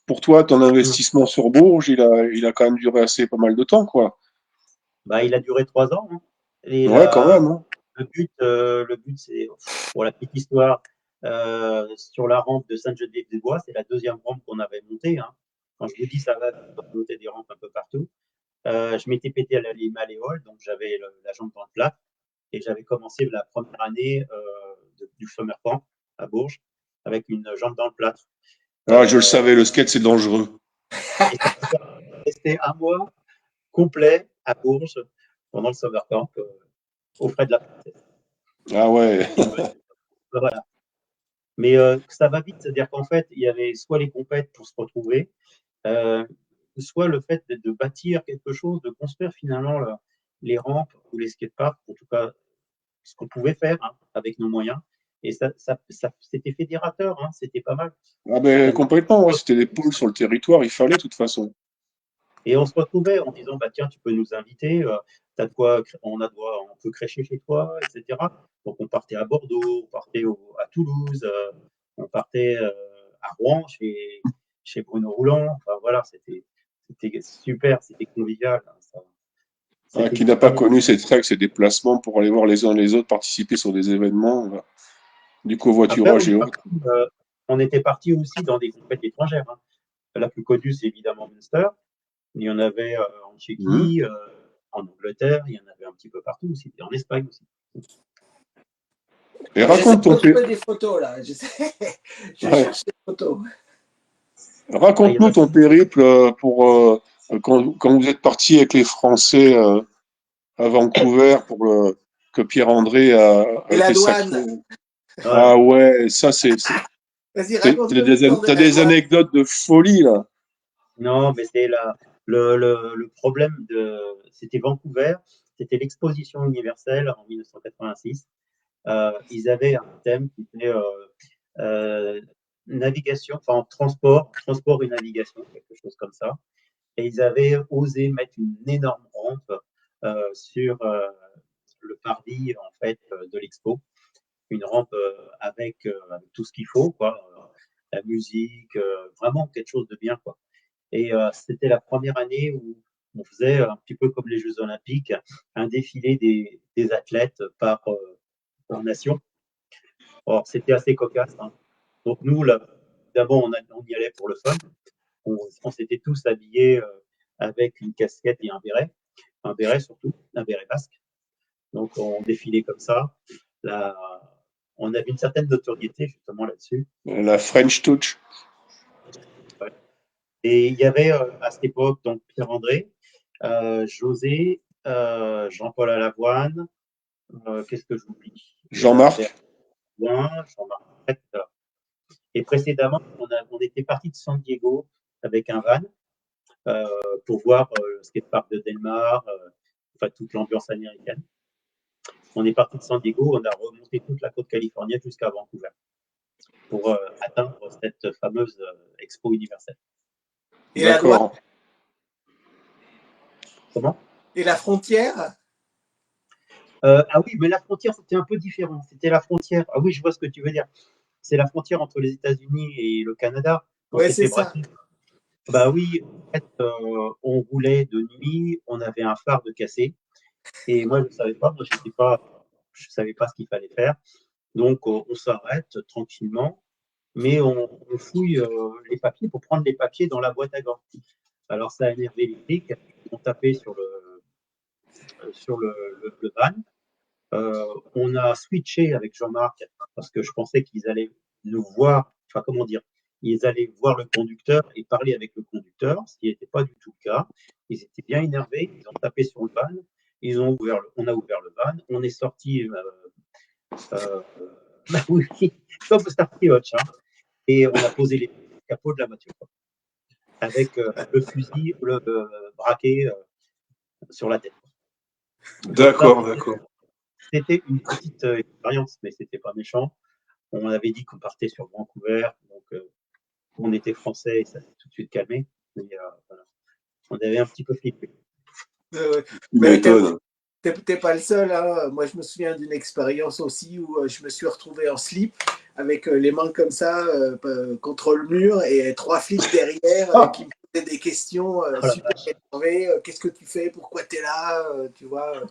pour toi, ton Mm. investissement sur Bourges, il a quand même duré assez pas mal de temps, quoi. Bah, il a duré 3 ans. Hein. Et Ouais, quand même, hein. le but, c'est pour la petite histoire. Sur la rampe de Sainte-Geneviève-des-Bois, c'est la deuxième rampe qu'on avait montée. Hein. Quand je vous dis ça va monter des rampes un peu partout, je m'étais pété à la malléole, donc j'avais la jambe dans le plat. Et j'avais commencé la première année du summer camp à Bourges avec une jambe dans le plâtre. Ah, je le Euh, savais, le skate, c'est dangereux. et resté un mois complet à Bourges pendant le summer camp aux frais de la princesse. Ah ouais. Et voilà. Mais ça va vite, c'est-à-dire qu'en fait, il y avait soit les compètes pour se retrouver, euh, soit le fait de bâtir quelque chose, de construire finalement les rampes ou les skateparks, en tout cas ce qu'on pouvait faire hein, avec nos moyens. Et c'était fédérateur, hein, c'était pas mal. Ah ben Euh, complètement, ouais, c'était des poules sur le territoire, il fallait de toute façon. Et on se retrouvait en disant, bah, tiens, tu peux nous inviter, t'as de quoi, on peut crêcher chez toi, etc. Donc on partait à Bordeaux, on partait à Toulouse, on partait à Rouen chez Bruno Rouland. Enfin voilà, c'était super, c'était convivial. Hein, Ah, c'était qui du n'a pas fun. connu ces treks, ces déplacements pour aller voir les uns les autres participer sur des événements, du Après, covoiturage et autres. on était parti aussi dans des compétitions étrangères. Hein. La plus connue, c'est évidemment Munster. Il y en avait en Mhm. Tchéquie, en Angleterre, il y en avait un petit peu partout aussi, et en Espagne aussi. Et J'essaie raconte de ton, trouver des photos, là. Je ouais. cherche des photos. Ah, il y en Raconte-nous a ton périple quand vous êtes parti avec les Français à Vancouver que Pierre-André a Et la été sacré. douane. Ah voilà. ouais, Vas-y, raconte-moi l'histoire de t'as la des douane. anecdotes de folie là. Non, mais c'est le problème c'était Vancouver, c'était l'exposition universelle en 1986. Ils avaient un thème qui était euh, navigation, enfin transport et navigation, quelque chose comme ça. Et ils avaient osé mettre une énorme rampe sur le parvis en fait de l'expo, une rampe avec tout ce qu'il faut, quoi, la musique, vraiment quelque chose de bien, quoi. Et c'était la première année où on faisait un petit peu comme les Jeux Olympiques, un défilé des athlètes par nation. Or, c'était assez cocasse. Hein. Donc nous, là, d'abord, on y allait pour le fun. On s'était tous habillés avec une casquette et un béret. un béret surtout, un béret basque. Donc on défilait comme ça. Là, on avait une certaine notoriété justement là-dessus. La French Touch. Ouais. Et il y avait à cette époque donc Pierre-André, José, Jean-Paul Alavoine, qu'est-ce que j'oublie? Jean-Marc. Jean-Marc. Etc. Et précédemment, on était parti de San Diego avec un van pour voir le skatepark de Delmar, enfin toute l'ambiance américaine. On est parti de San Diego, on a remonté toute la côte californienne jusqu'à Vancouver pour atteindre cette fameuse expo universelle. Et la douane? D'accord. Comment? Et la frontière? Ah oui, mais la frontière, c'était un peu différent. C'était la frontière. Ah oui, je vois ce que tu veux dire. C'est la frontière entre les États-Unis et le Canada. On Ouais, s'est c'est fait ça. braquer. Bah oui, en fait, on roulait de nuit, on avait un phare de cassé. Et moi, je ne savais pas, je savais pas ce qu'il fallait faire. Donc, on s'arrête tranquillement, mais on fouille les papiers pour prendre les papiers dans la boîte à gants. Alors, ça a énervé les flics. Ils ont tapé sur le van. On a switché avec Jean-Marc parce que je pensais qu'ils allaient nous voir, enfin, comment dire, ils allaient voir le conducteur et parler avec le conducteur, ce qui n'était pas du tout le cas. Ils étaient bien énervés, ils ont tapé sur le van, on a ouvert le van, on est sorti, bah oui, comme Starkey Hutch, hein, et on a posé les capots de la voiture avec le fusil braqué sur la tête. Donc là, D'accord, d'accord. c'était une petite expérience, mais c'était pas méchant. On avait dit qu'on partait sur Vancouver, donc on était français et ça s'est tout de suite calmé. Mais voilà. On avait un petit peu flippé. Tu Mais m'étonnes. t'es pas le seul, hein. Moi, je me souviens d'une expérience aussi où je me suis retrouvé en slip avec les mains comme ça contre le mur et trois flics derrière Ah, qui me posaient des questions Oh la super vache. énervées. Qu'est-ce que tu fais? Pourquoi tu es là? Tu vois.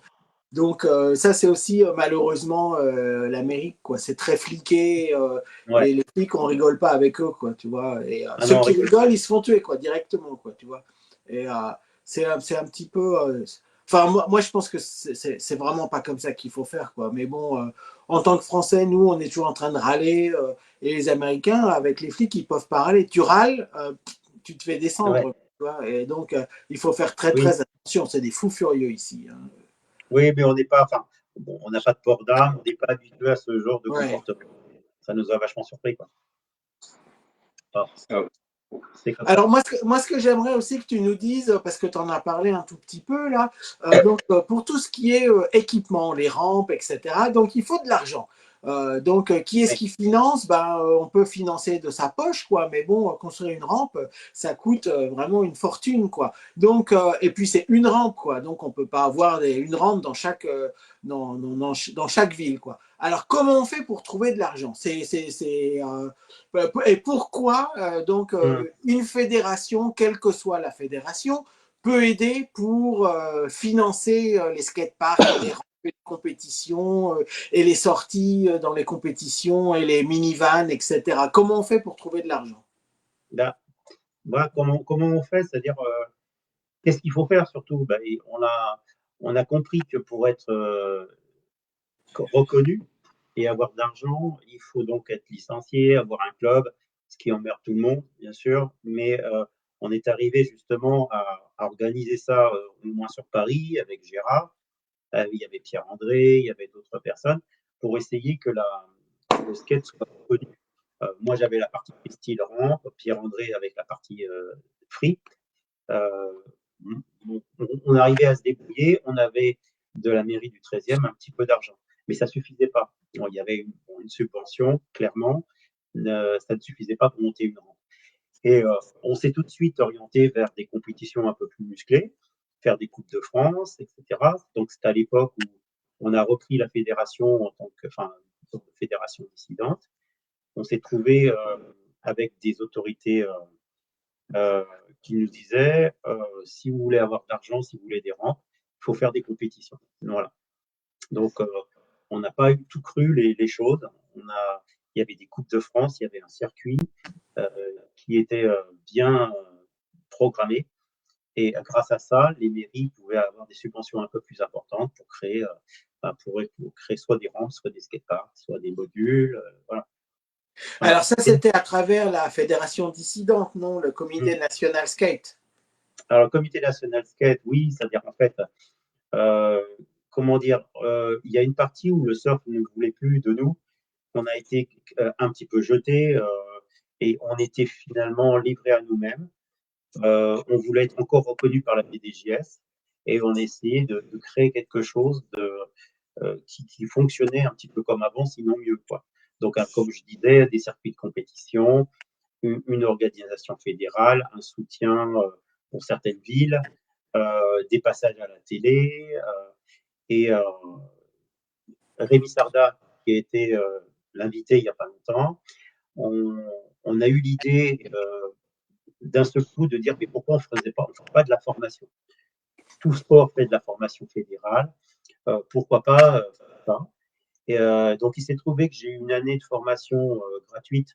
Donc ça, c'est aussi malheureusement l'Amérique, quoi. C'est très fliqué Ouais. et les flics, on rigole pas avec eux, quoi, tu vois. Et Ah ceux non, on qui rigole pas. rigolent, ils se font tuer, quoi, directement, quoi, tu vois. Et c'est un petit peu. Enfin, moi, je pense que c'est vraiment pas comme ça qu'il faut faire, quoi. Mais bon, en tant que Français, nous, on est toujours en train de râler. Et les Américains, avec les flics, ils peuvent pas râler. Tu râles, tu te fais Ouais. descendre, tu vois. Et donc, il faut faire très, Oui. très attention. C'est des fous furieux ici, hein. Oui, mais on n'est pas, enfin, bon, on n'a pas de port d'armes, on n'est pas habitué à ce genre de Ouais. comportement. Ça nous a vachement surpris, quoi. Ah, ah, c'est comme ça. Alors moi, ce que j'aimerais aussi que tu nous dises, parce que tu en as parlé un tout petit peu là, donc pour tout ce qui est équipement, les rampes, etc., donc il faut de l'argent. Donc qui est-ce Ouais. qui finance? Ben, on peut financer de sa poche, quoi, mais bon, construire une rampe, ça coûte vraiment une fortune, quoi. Donc, et puis c'est une rampe, quoi, donc on peut pas avoir une rampe dans chaque, dans chaque ville, quoi. Alors comment on fait pour trouver de l'argent? Et pourquoi donc Hum. une fédération, quelle que soit la fédération, peut aider pour financer les skateparks et les compétitions et les sorties dans les compétitions et les minivans, etc. Comment on fait pour trouver de l'argent? Là, voilà, comment on fait? C'est-à-dire, qu'est-ce qu'il faut faire surtout? Ben, on a compris que pour être reconnu et avoir de l'argent, il faut donc être licencié, avoir un club, ce qui emmerde tout le monde, bien sûr. Mais on est arrivé justement à organiser ça au moins sur Paris avec Gérard. Il y avait Pierre-André, il y avait d'autres personnes pour essayer que le skate soit connu. Moi, j'avais la partie style ramp, Pierre-André avec la partie free. Euh, on arrivait à se débrouiller, on avait de la mairie du 13e un petit peu d'argent, mais ça ne suffisait pas. Bon, il y avait une subvention, clairement, ça ne suffisait pas pour monter une rampe. Et on s'est tout de suite orienté vers des compétitions un peu plus musclées, faire des Coupes de France, etc. Donc c'était à l'époque où on a repris la fédération en tant que, enfin, fédération dissidente. On s'est trouvé avec des autorités qui nous disait si vous voulez avoir de l'argent, si vous voulez des rampes, il faut faire des compétitions. Voilà. Donc, on n'a pas tout cru les choses. Il y avait des Coupes de France, il y avait un circuit qui était bien programmé. Et grâce à ça, les mairies pouvaient avoir des subventions un peu plus importantes pour créer, pour créer soit des rampes, soit des skateparks, soit des modules. Voilà. Alors ça, c'était à travers la fédération dissidente, non? Le comité national skate. Alors, le comité national skate, oui, c'est-à-dire en fait, comment dire, il y a une partie où le surf ne voulait plus de nous. On a été un petit peu jeté et on était finalement livrés à nous-mêmes. On voulait être encore reconnu par la PDJS et on essayait de créer quelque chose qui fonctionnait un petit peu comme avant, sinon mieux, quoi. Donc, comme je disais, des circuits de compétition, une organisation fédérale, un soutien pour certaines villes, des passages à la télé. Et Rémi Sarda, qui a été l'invité il n'y a pas longtemps, on a eu l'idée d'un seul coup de dire mais pourquoi on ne ferait pas de la formation? Tout sport fait de la formation fédérale, pourquoi pas ça? Et donc il s'est trouvé que j'ai eu une année de formation gratuite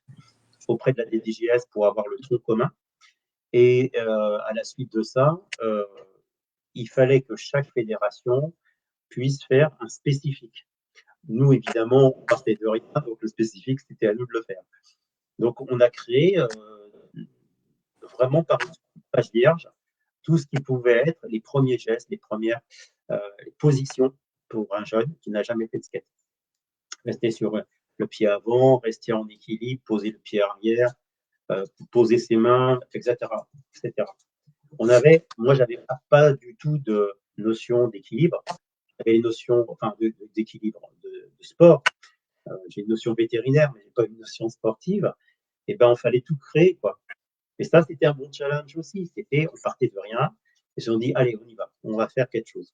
auprès de la DDGS pour avoir le tronc commun. Et à la suite de ça, il fallait que chaque fédération puisse faire un spécifique. Nous, évidemment, on partait de rien, donc le spécifique, c'était à nous de le faire. Donc, on a créé vraiment par une page vierge tout ce qui pouvait être les premiers gestes, les premières positions pour un jeune qui n'a jamais fait de skate. Rester sur le pied avant, rester en équilibre, poser le pied arrière, poser ses mains, etc., etc. Moi, j'avais pas du tout de notion d'équilibre. J'avais une notion, enfin, d'équilibre de sport. J'ai une notion vétérinaire, mais j'ai pas une notion sportive. Et ben, il fallait tout créer, quoi. Et ça, c'était un bon challenge aussi. On partait de rien. Et on dit, allez, on y va. On va faire quelque chose.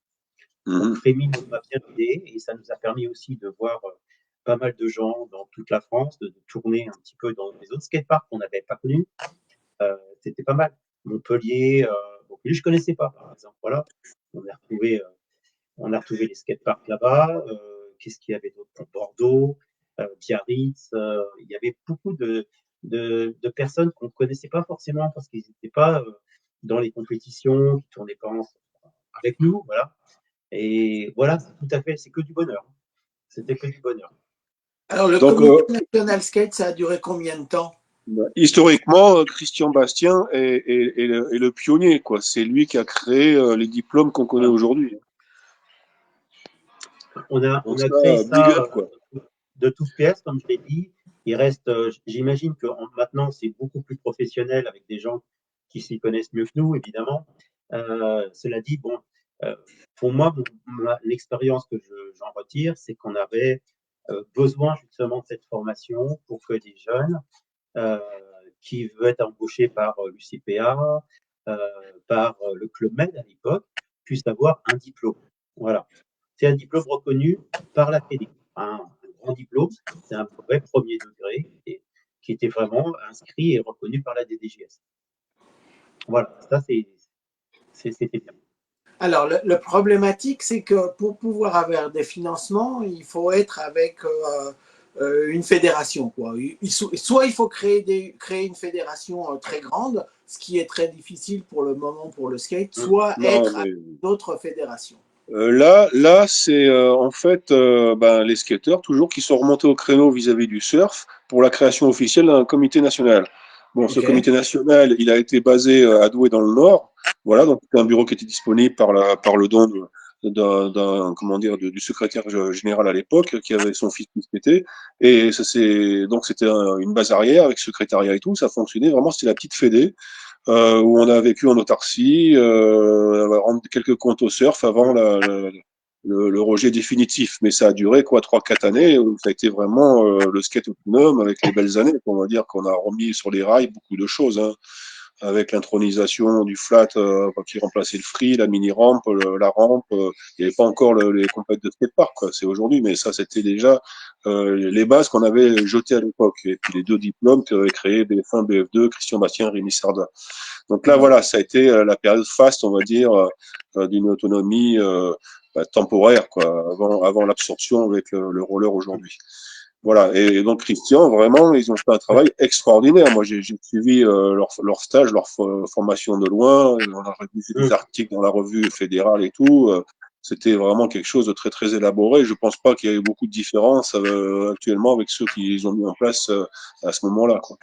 Donc, Rémi nous a bien aidé et ça nous a permis aussi de voir pas mal de gens dans toute la France, de tourner un petit peu dans les autres skateparks qu'on n'avait pas connus. C'était pas mal. Montpellier, je connaissais pas, par exemple. Voilà. On a retrouvé les skateparks là-bas. Qu'est-ce qu'il y avait d'autre? Bordeaux, Biarritz. Il y avait beaucoup de personnes qu'on ne connaissait pas forcément parce qu'ils n'étaient pas dans les compétitions, qui ne tournaient pas avec nous. Voilà. Et voilà, tout à fait, c'est que du bonheur. C'était que du bonheur. Alors, le comité national skate, ça a duré combien de temps? Historiquement, Christian Bastien est le pionnier, quoi. C'est lui qui a créé les diplômes qu'on connaît aujourd'hui. On a créé ça de toutes pièces, comme je l'ai dit. Il reste, j'imagine que maintenant, c'est beaucoup plus professionnel avec des gens qui s'y connaissent mieux que nous, évidemment. Cela dit, bon, pour moi, l'expérience que j'en retire, c'est qu'on avait besoin justement de cette formation pour que des jeunes qui veulent être embauchés par l'UCPA, par le Club Med à l'époque, puissent avoir un diplôme. Voilà. C'est un diplôme reconnu par la Fédé. Un grand diplôme, c'est un vrai premier degré qui était vraiment inscrit et reconnu par la DDGS. Voilà, ça c'était bien. Alors, le problématique, c'est que pour pouvoir avoir des financements, il faut être avec une fédération, quoi. Soit il faut créer une fédération très grande, ce qui est très difficile pour le moment pour le skate, soit être avec d'autres fédérations. Là, c'est en fait les skateurs toujours qui sont remontés au créneau vis-à-vis du surf pour la création officielle d'un comité national. Bon, ce comité national, il a été basé à Douai dans le Nord. Voilà, donc c'était un bureau qui était disponible par le don du secrétaire général à l'époque, qui avait son fils qui skatait. Et donc c'était une base arrière avec secrétariat et tout. Ça fonctionnait vraiment, c'était la petite fédé. Où on a vécu en autarcie, rendre quelques comptes au surf avant le rejet définitif. Mais ça a duré quoi, 3-4 années, où ça a été vraiment le skate autonome avec les belles années. On va dire qu'on a remis sur les rails beaucoup de choses, hein, avec l'intronisation du flat qui remplaçait le free, la mini-rampe, la rampe. Il n'y avait pas encore les compètes de skatepark, quoi. C'est aujourd'hui, mais ça, c'était déjà les bases qu'on avait jetées à l'époque. Et puis les deux diplômes qu'avaient créé BF1, BF2, Christian Bastien, Rémi Sarda. Donc là, voilà, ça a été la période faste, on va dire, d'une autonomie temporaire, quoi, avant l'absorption avec le roller aujourd'hui. Voilà. Et donc, Christian, vraiment, ils ont fait un travail extraordinaire. Moi, j'ai suivi leur stage, leur formation de loin. On a rédigé des articles dans la revue fédérale et tout. C'était vraiment quelque chose de très, très élaboré. Je pense pas qu'il y ait beaucoup de différence actuellement avec ceux qu'ils ont mis en place à ce moment-là, quoi.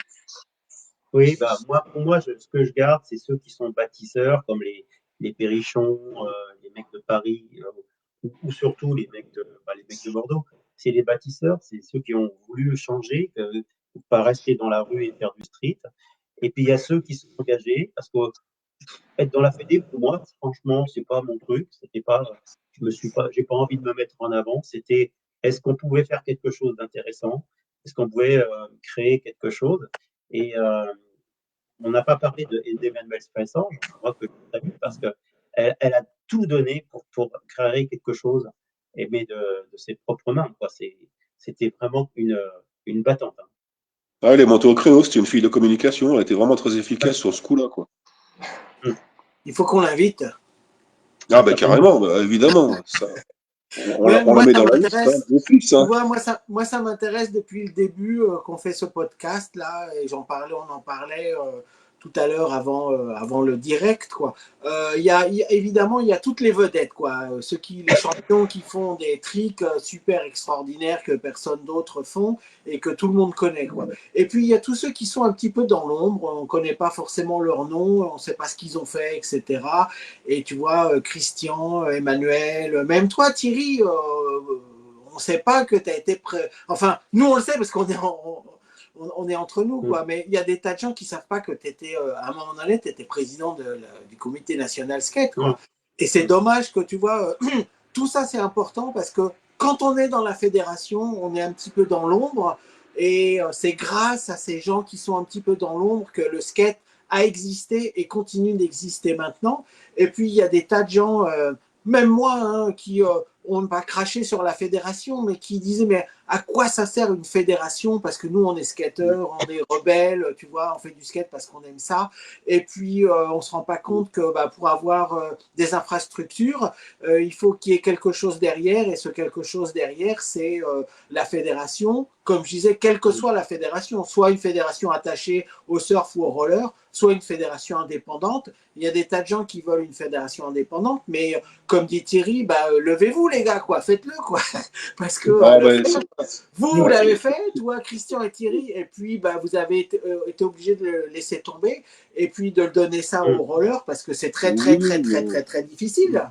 Oui, bah, pour moi, ce que je garde, c'est ceux qui sont bâtisseurs, comme les Perrichons, les mecs de Paris, ou surtout les mecs de Bordeaux. C'est les bâtisseurs, c'est ceux qui ont voulu changer, pas rester dans la rue et faire du street. Et puis il y a ceux qui sont engagés, parce que être dans la fédé, pour moi, franchement, c'est pas mon truc. C'était pas, j'ai pas envie de me mettre en avant. C'était, est-ce qu'on pouvait faire quelque chose d'intéressant? Est-ce qu'on pouvait créer quelque chose? Et on n'a pas parlé d'Emmanuel Spencer, je crois que tu as vu, parce que elle a tout donné pour créer quelque chose, mais de ses propres mains, quoi. C'était vraiment une battante. Hein. Ah, elle est montée au créneau, c'était une fille de communication, elle était vraiment très efficace sur ce coup-là, quoi. Il faut qu'on l'invite. Ah, ben carrément, bah, évidemment. Ça, Ouais, on la moi, met ça dans la liste, hein, m'intéresse. d'office, Tu hein. vois, moi, ça m'intéresse depuis le début qu'on fait ce podcast là, et on en parlait tout à l'heure avant le direct, quoi. Évidemment, il y a toutes les vedettes, quoi. Les champions qui font des tricks super extraordinaires que personne d'autre font et que tout le monde connaît, quoi. Et puis il y a tous ceux qui sont un petit peu dans l'ombre, on connaît pas forcément leur nom, on sait pas ce qu'ils ont fait, etc. Et tu vois, Christian, Emmanuel, même toi, Thierry, on ne sait pas que tu as été prêt. Enfin, nous, on le sait parce qu'on est, on est entre nous, quoi. Mais il y a des tas de gens qui ne savent pas que tu étais, à un moment donné, tu étais président du comité national skate, quoi. Et c'est dommage que tu vois, tout ça, c'est important parce que quand on est dans la fédération, on est un petit peu dans l'ombre. Et c'est grâce à ces gens qui sont un petit peu dans l'ombre que le skate a existé et continue d'exister maintenant. Et puis, il y a des tas de gens, même moi, hein, qui ont pas craché sur la fédération, mais qui disaient, mais à quoi ça sert une fédération? Parce que nous, on est skateurs, on est rebelles, tu vois, on fait du skate parce qu'on aime ça. Et puis, on se rend pas compte que pour avoir des infrastructures, il faut qu'il y ait quelque chose derrière. Et ce quelque chose derrière, c'est la fédération. Comme je disais, quelle que soit la fédération, soit une fédération attachée au surf ou au roller, soit une fédération indépendante. Il y a des tas de gens qui veulent une fédération indépendante, mais comme dit Thierry, levez-vous les gars, quoi, faites-le, quoi, parce que Ah, ben, vous l'avez fait, toi, Christian et Thierry, et puis vous avez été obligé de le laisser tomber, et puis de le donner ça au roller, parce que c'est très, très, très, oui, très, très, très difficile.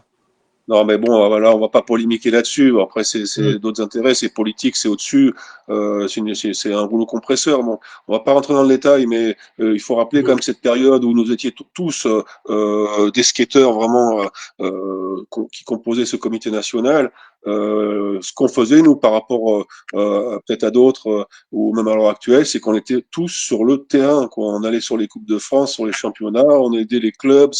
non, mais bon, voilà, on va pas polémiquer là-dessus. Après, c'est d'autres intérêts, c'est politique, c'est au-dessus. C'est un rouleau compresseur. Bon, on va pas rentrer dans le détail, mais il faut rappeler quand même cette période où nous étions tous des skateurs vraiment qui composaient ce comité national. Ce qu'on faisait nous par rapport peut-être à d'autres ou même à l'heure actuelle, c'est qu'on était tous sur le terrain, quoi. On allait sur les coupes de France, sur les championnats, on aidait les clubs.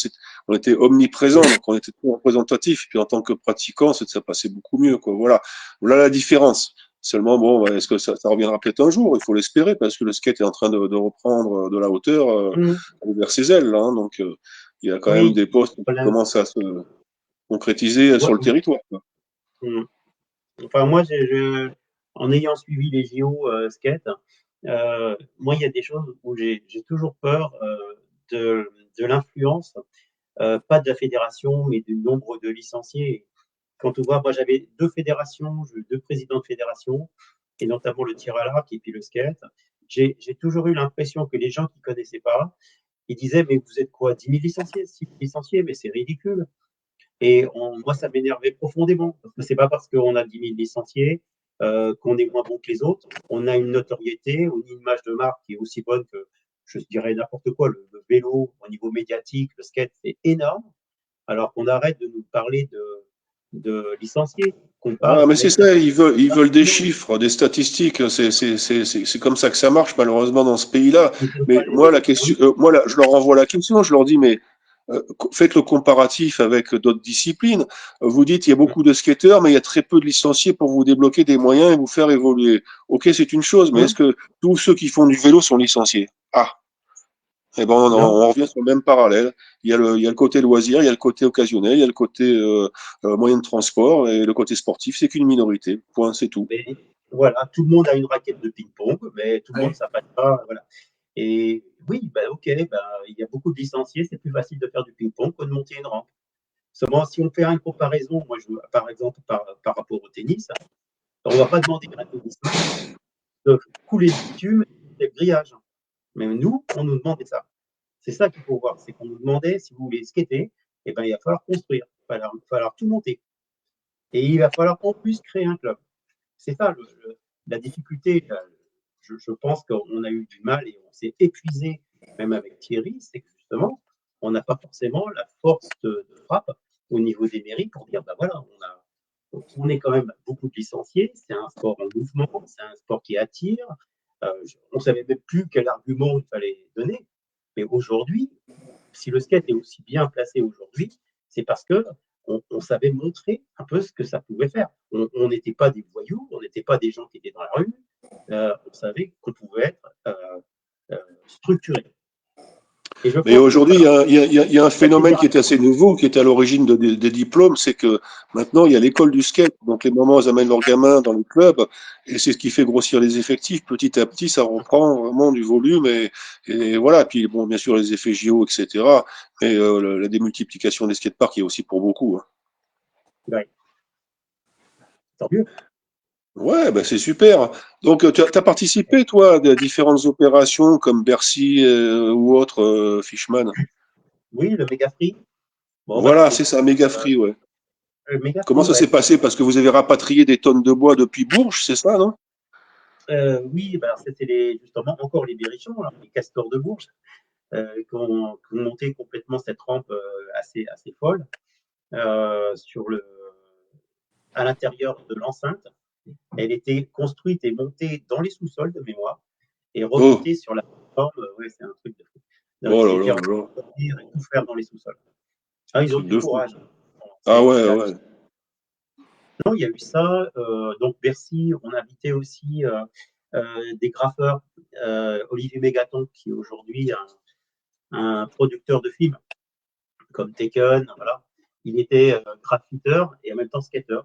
On était omniprésents, donc on était tout représentatif. Puis en tant que pratiquant, ça passait beaucoup mieux, quoi. Voilà, voilà la différence. Seulement, bon, est-ce que ça reviendra peut-être un jour? Il faut l'espérer, parce que le skate est en train de reprendre de la hauteur vers ses ailes, là, hein. Donc, il y a quand même Oui, des postes qui commencent à se concrétiser sur le territoire, quoi. Enfin, moi, en ayant suivi les JO skate, moi, il y a des choses où j'ai toujours peur de l'influence, pas de la fédération, mais du nombre de licenciés. Quand on voit, moi, j'avais deux fédérations, deux présidents de fédération, et notamment le tir à l'arc et puis le skate. J'ai toujours eu l'impression que les gens qui connaissaient pas, ils disaient, mais vous êtes quoi, 10 000 licenciés, 6 000 licenciés, mais c'est ridicule. Et moi, ça m'énervait profondément, parce que c'est pas parce qu'on a 10 000 licenciés qu'on est moins bon que les autres. On a une notoriété, une image de marque qui est aussi bonne que, je dirais n'importe quoi, le vélo au niveau médiatique, le skate, c'est énorme, alors qu'on arrête de nous parler de licenciés, qu'on parle Ah, mais de c'est mettre ça, ils veulent des chiffres, des statistiques. C'est comme ça que ça marche, malheureusement, dans ce pays-là. ils donnent pas Mais les moi, autres. la question, moi, là, je leur envoie la question, je leur dis, mais faites le comparatif avec d'autres disciplines. Vous dites, il y a beaucoup de skateurs, mais il y a très peu de licenciés pour vous débloquer des moyens et vous faire évoluer. Ok, c'est une chose, mais est-ce que tous ceux qui font du vélo sont licenciés? Ah, eh ben, Non, on revient sur le même parallèle. Il y a le côté loisir, il y a le côté occasionnel, il y a le côté moyen de transport, et le côté sportif, c'est qu'une minorité. Point, c'est tout. Voilà, tout le monde a une raquette de ping-pong, mais tout le monde Ouais. ne s'appelle pas. Voilà. Et oui, ok, il y a beaucoup de licenciés, c'est plus facile de faire du ping-pong que de monter une rampe. Seulement, si on fait une comparaison, par exemple, par rapport au tennis, on ne va pas demander à un tennisman de couler le bitume et le grillage. Mais nous, on nous demandait ça. C'est ça qu'il faut voir, c'est qu'on nous demandait, si vous voulez skater, il va falloir construire, il va falloir tout monter. Et il va falloir en plus créer un club. C'est ça la difficulté. Je pense qu'on a eu du mal et on s'est épuisé, même avec Thierry, c'est que justement, on n'a pas forcément la force de frappe au niveau des mairies pour dire, voilà, on est quand même beaucoup de licenciés, c'est un sport en mouvement, c'est un sport qui attire. On ne savait même plus quel argument il fallait donner. Mais aujourd'hui, si le skate est aussi bien placé aujourd'hui, c'est parce que on savait montrer un peu ce que ça pouvait faire. On n'était pas des voyous, on n'était pas des gens qui étaient dans la rue. On savait qu'on pouvait être structuré. Et je Mais pense que aujourd'hui, voilà, il y a un cette phénomène qui est génération, assez nouveau, qui est à l'origine des diplômes, c'est que maintenant, il y a l'école du skate. Donc, les mamans, elles amènent leurs gamins dans les clubs, et c'est ce qui fait grossir les effectifs. Petit à petit, ça reprend vraiment du volume, et voilà. Puis, bon, bien sûr, les effets JO, etc. Mais la démultiplication des skateparks, il y a aussi pour beaucoup, hein. ouais, tant mieux. Ouais, bah c'est super. Donc, tu as participé, toi, à de différentes opérations comme Bercy ou autres, Fishman. Oui, le méga free. Bon, Voilà, c'était c'est ça, méga free, ouais. le méga Comment free, ça s'est ouais. passé? Parce que vous avez rapatrié des tonnes de bois depuis Bourges, c'est ça, non? Oui, c'était justement encore les Berrichons, là, les castors de Bourges, qui ont monté complètement cette rampe assez folle à l'intérieur de l'enceinte. Elle était construite et montée dans les sous-sols de mémoire et Oh, remontée sur la plateforme. Ouais, c'est un truc de fou. Donc, oh ils là étaient là en là train là, de sortir et tout faire dans les sous-sols. Ah, ils ont truc eu du de fou. courage. Bon, Ah ouais, c'est ouais. hallucinant. Non, il y a eu ça. Donc, Bercy, on a invité aussi des graffeurs. Olivier Mégaton, qui est aujourd'hui un producteur de films comme Taken. Voilà. Il était graffiteur et en même temps skater.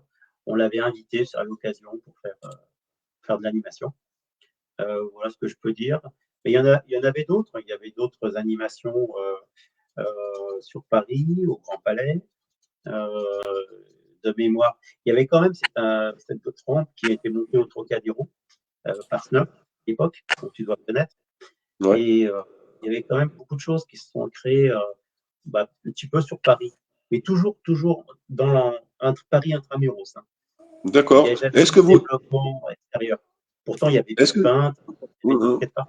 On l'avait invité à l'occasion pour faire de l'animation. Voilà ce que je peux dire. Mais il y en avait d'autres. Il y avait d'autres animations sur Paris, au Grand Palais, euh, de mémoire. Il y avait quand même cette rampe qui a été montée au Trocadéro par Snuff à l'époque, donc tu dois connaître. Ouais. Et il y avait quand même beaucoup de choses qui se sont créées un petit peu sur Paris, mais toujours entre Paris intramuros. Hein. Il n'y D'accord. avait jamais Est-ce eu que de vous, développement extérieur. Pourtant, il y avait est-ce que, Villepinte, il y avait d'autres skateparks.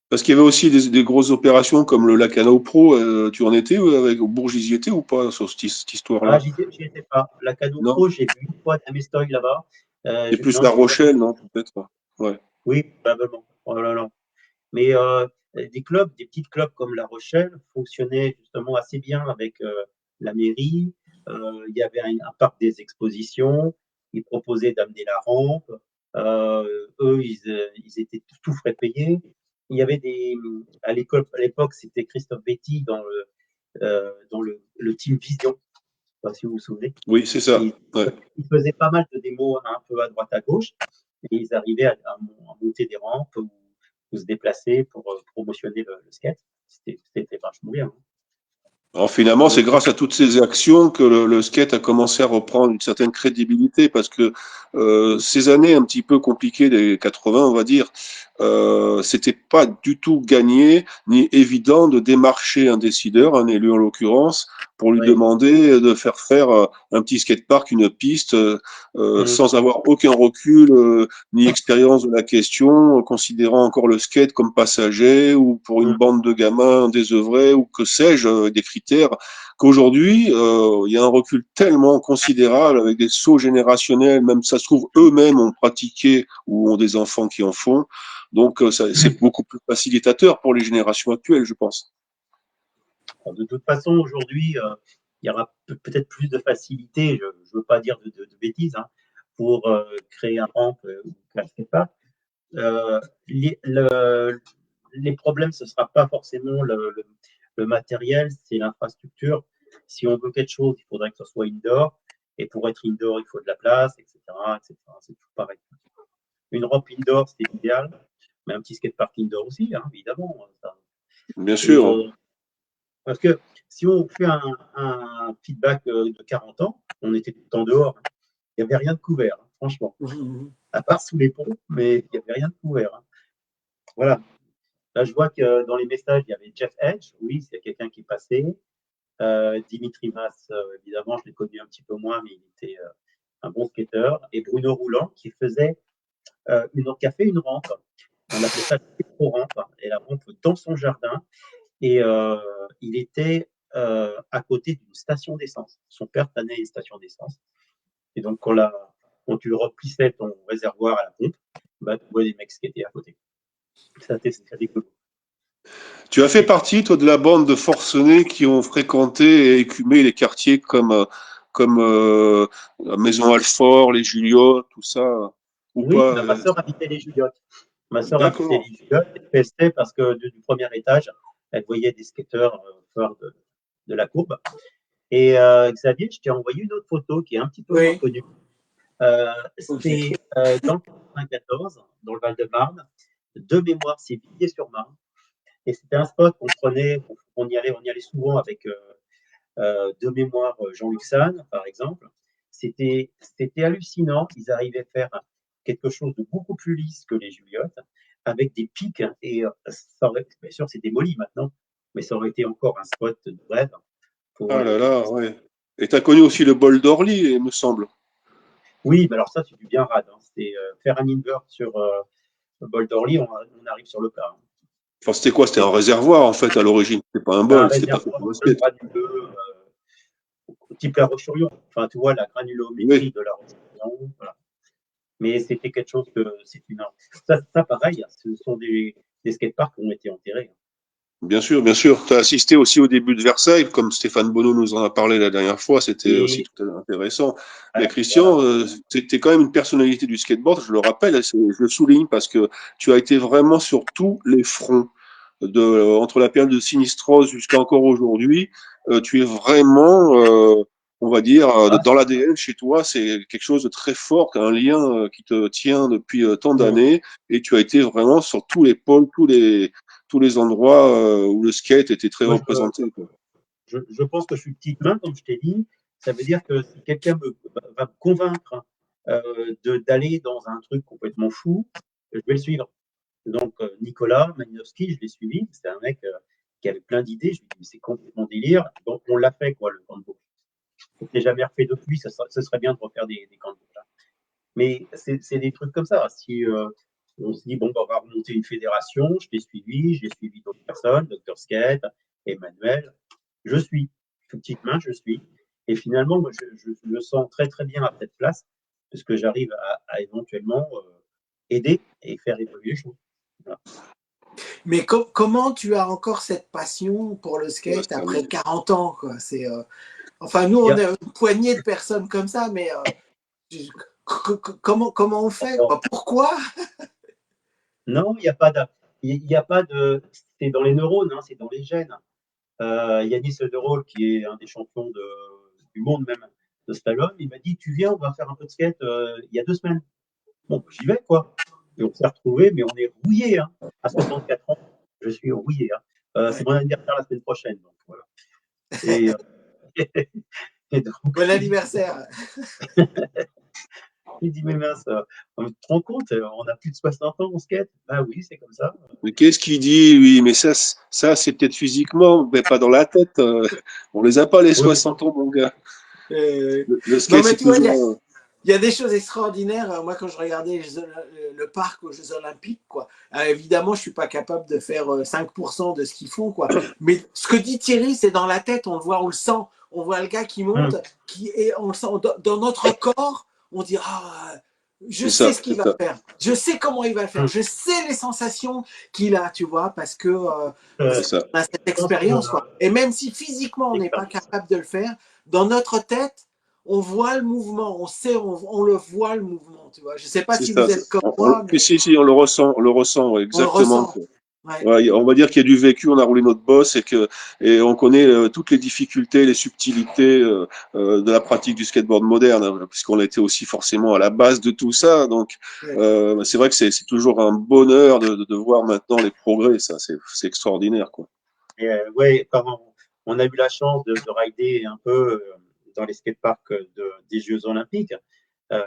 parce qu'il y avait aussi des grosses opérations comme le Lacanau Pro, tu en étais avec Bourges, y étais ou pas sur cette Ah, histoire-là? j'y étais pas. La Cano Non? Pro, j'ai vu une fois Damestoy là-bas. C'est plus Non, La j'y étais pas. Rochelle, non? Peut-être pas. Ouais. Oui, probablement. Oh là là. Mais des petits clubs comme La Rochelle fonctionnaient justement assez bien avec la mairie. Il y avait un parc des expositions. Ils proposaient d'amener la rampe. Eux, ils étaient tout frais payés. Il y avait à l'époque, c'était Christophe Betty dans le team Vision. Je ne sais pas si vous vous souvenez. Oui, c'est ça. Ils, Ouais. ils faisaient pas mal de démos un peu à droite à gauche et ils arrivaient à monter des rampes ou se déplacer pour promotionner le skate. C'était vachement bien. Hein. Alors finalement, c'est Donc, grâce à toutes ces actions que le skate a commencé à reprendre une certaine crédibilité parce que ces années un petit peu compliquées des 80, on va dire, c'était pas du tout gagné ni évident de démarcher un décideur, un élu en l'occurrence, pour lui ouais. demander de faire un petit skatepark, une piste, Mmh. sans avoir aucun recul ni expérience de la question, considérant encore le skate comme passager ou pour une Mmh. bande de gamins désœuvrés ou que sais-je, des critères, qu'aujourd'hui, il y a un recul tellement considérable avec des sauts générationnels, même ça se trouve, eux-mêmes ont pratiqué ou ont des enfants qui en font. Donc, c'est beaucoup plus facilitateur pour les générations actuelles, je pense. De toute façon, aujourd'hui, il y aura peut-être plus de facilité, je ne veux pas dire de bêtises, hein, pour créer un rampe ou un skatepark. Euh, les problèmes, ce ne sera pas forcément le matériel, c'est l'infrastructure. Si on veut quelque chose, il faudrait que ce soit indoor. Et pour être indoor, il faut de la place, etc. etc. C'est tout pareil. Une rampe indoor, c'était idéal, mais un petit skatepark indoor aussi, hein, évidemment. Ça. Bien Et, sûr. parce que si on fait un feedback de 40 ans, on était tout le temps dehors. Hein. Il n'y avait rien de couvert, hein, franchement. À part sous les ponts, mais il n'y avait rien de couvert. Hein. Voilà. Là, je vois que dans les messages, il y avait Jeff Edge. Oui, c'est quelqu'un qui est passé. Dimitri Mas, évidemment, je l'ai connu un petit peu moins, mais il était un bon skater. Et Bruno Roulant, qui faisait qui a fait une rampe. On appelait ça la rampe. Et la rampe dans son jardin. Et il était à côté d'une station d'essence. Son père tenait une station d'essence. Et donc, quand tu remplissais ton réservoir à la pompe, bah, tu vois des mecs skater à côté. Ça, c'était cool. Tu as fait partie, toi, de la bande de forcenés qui ont fréquenté et écumé les quartiers comme la Maison Alfort, les Juliots, tout ça, ou Oui, pas bah, ma sœur habitait les Juliottes. Ma sœur habitait D'accord. les Juliottes. Elle pestait parce que du premier étage, elle voyait des skateurs faire de la courbe. Et Xavier, je t'ai envoyé une autre photo qui est un petit peu moins Oui. connue. Okay. C'est dans le 94, dans le Val-de-Marne. De mémoire, c'est Villiers-sur-Marne. Et c'était un spot qu'on prenait, on y allait souvent avec de mémoire Jean-Luc Sane, par exemple. C'était hallucinant. Ils arrivaient à faire quelque chose de beaucoup plus lisse que les Juliottes, avec des pics. Et ça aurait, bien sûr, c'est démoli maintenant, mais ça aurait été encore un spot de rêve pour Ah là les. là, ouais. Et tu as connu aussi le bol d'Orly, il me semble. Oui, mais alors ça, c'est du bien rad. Hein. C'est faire un invert sur le bol d'Orly, on arrive sur le plat. Hein. Enfin, c'était quoi? C'était C'est un réservoir, en fait, à l'origine. C'était pas un un bol, c'était pas fait réservoir pour le un peu skate. granuleux, type la Roche-sur-Yon. Enfin, tu vois, la Oui, granulométrie de la Roche-sur-Yon. Voilà. Mais c'était quelque chose que c'est une. Ça, pareil, ce sont des skateparks qui ont été enterrés. bien sûr, bien sûr. Tu as assisté aussi au début de Versailles, comme Stéphane Bonneau nous en a parlé la dernière fois, c'était aussi Et tout à fait intéressant. Mais voilà. Christian, tu es quand même une personnalité du skateboard, je le rappelle, je le souligne parce que tu as été vraiment sur tous les fronts. Entre la période de Sinistrose jusqu'à encore aujourd'hui, tu es vraiment, on va dire, Ah, dans l'ADN chez toi, c'est quelque chose de très fort, un lien qui te tient depuis tant hum, d'années, et tu as été vraiment sur tous les pôles, tous les endroits où le skate était très moi, représenté, quoi. je pense que je suis petite main, comme je t'ai dit. Ça veut dire que si quelqu'un va me convaincre d'aller dans un truc complètement fou, je vais le suivre. Donc, Nicolas Malinowski, je l'ai suivi. C'était un mec qui avait plein d'idées. Je lui ai dit, mais c'est complètement délire. Donc, on l'a fait, quoi, le camp de boucle. On ne jamais refait depuis. Ce serait bien de refaire des camps de boucle. Mais c'est des trucs comme ça. Si on se dit, bon, bah, on va remonter une fédération, je t'ai suivi, j'ai suivi d'autres personnes, Dr Skate, Emmanuel, je suis. Petite main, je suis. Et finalement, moi, je me sens très, très bien à cette place, parce que j'arrive à éventuellement aider et faire évoluer les choses. Voilà. Mais comment tu as encore cette passion pour le Ouais, skate ça, après oui. 40 ans, quoi? Enfin, nous, Il y on a, est une poignée de personnes comme ça, mais comment on fait, quoi? Pourquoi? non, il n'y a pas de. Il y a pas de. C'est dans les neurones, hein, c'est dans les gènes. Yanis Euderol, qui est un des champions du monde même de slalom, il m'a dit, tu viens, on va faire un peu de skate il y a 2 semaines. Bon, j'y vais, quoi. Et on s'est retrouvés, mais on est rouillés. Hein. À 64 ans, je suis rouillé. Hein. C'est Ouais. mon anniversaire la semaine prochaine. Donc, voilà. Et, et donc, Bon anniversaire. il dit, mais mince, on te rend compte, on a plus de 60 ans, on skate. Ah oui, c'est comme ça. Mais qu'est-ce qu'il dit, oui, mais ça c'est peut-être physiquement, mais pas dans la tête. On les a pas, les Oui, 60 ans, mon gars. Euh, Le non, skate, mais c'est tu vois, toujours. il y a des choses extraordinaires. Moi, quand je regardais le parc aux Jeux Olympiques, quoi, évidemment, je ne suis pas capable de faire 5% de ce qu'ils font, quoi. Mais ce que dit Thierry, c'est dans la tête, on le voit, on le sent. On voit le gars qui monte, on le sent dans notre corps. On dit, ah, je C'est sais ça, ce qu'il c'est va ça. faire. Je sais comment il va le faire. Je sais les sensations qu'il a, tu vois, parce C'est qu'on ça. a cette je pense que expérience, quoi. Et même si physiquement, on n'est pas l'expérience. capable de le faire, dans notre tête, on voit le mouvement, on sait, on le voit le mouvement, tu vois. Je sais pas C'est si ça. vous êtes comme On, moi, si, mais si, si, on le ressent, ouais, on le exactement, ressent. quoi. Ouais. Ouais, on va dire qu'il y a du vécu, on a roulé notre boss et on connaît toutes les difficultés, les subtilités de la pratique du skateboard moderne, hein, puisqu'on a été aussi forcément à la base de tout ça. Donc, Ouais. c'est vrai que c'est toujours un bonheur de voir maintenant les progrès. Ça, c'est extraordinaire, quoi. Et ouais, comme on a eu la chance de rider un peu dans les skateparks des Jeux Olympiques,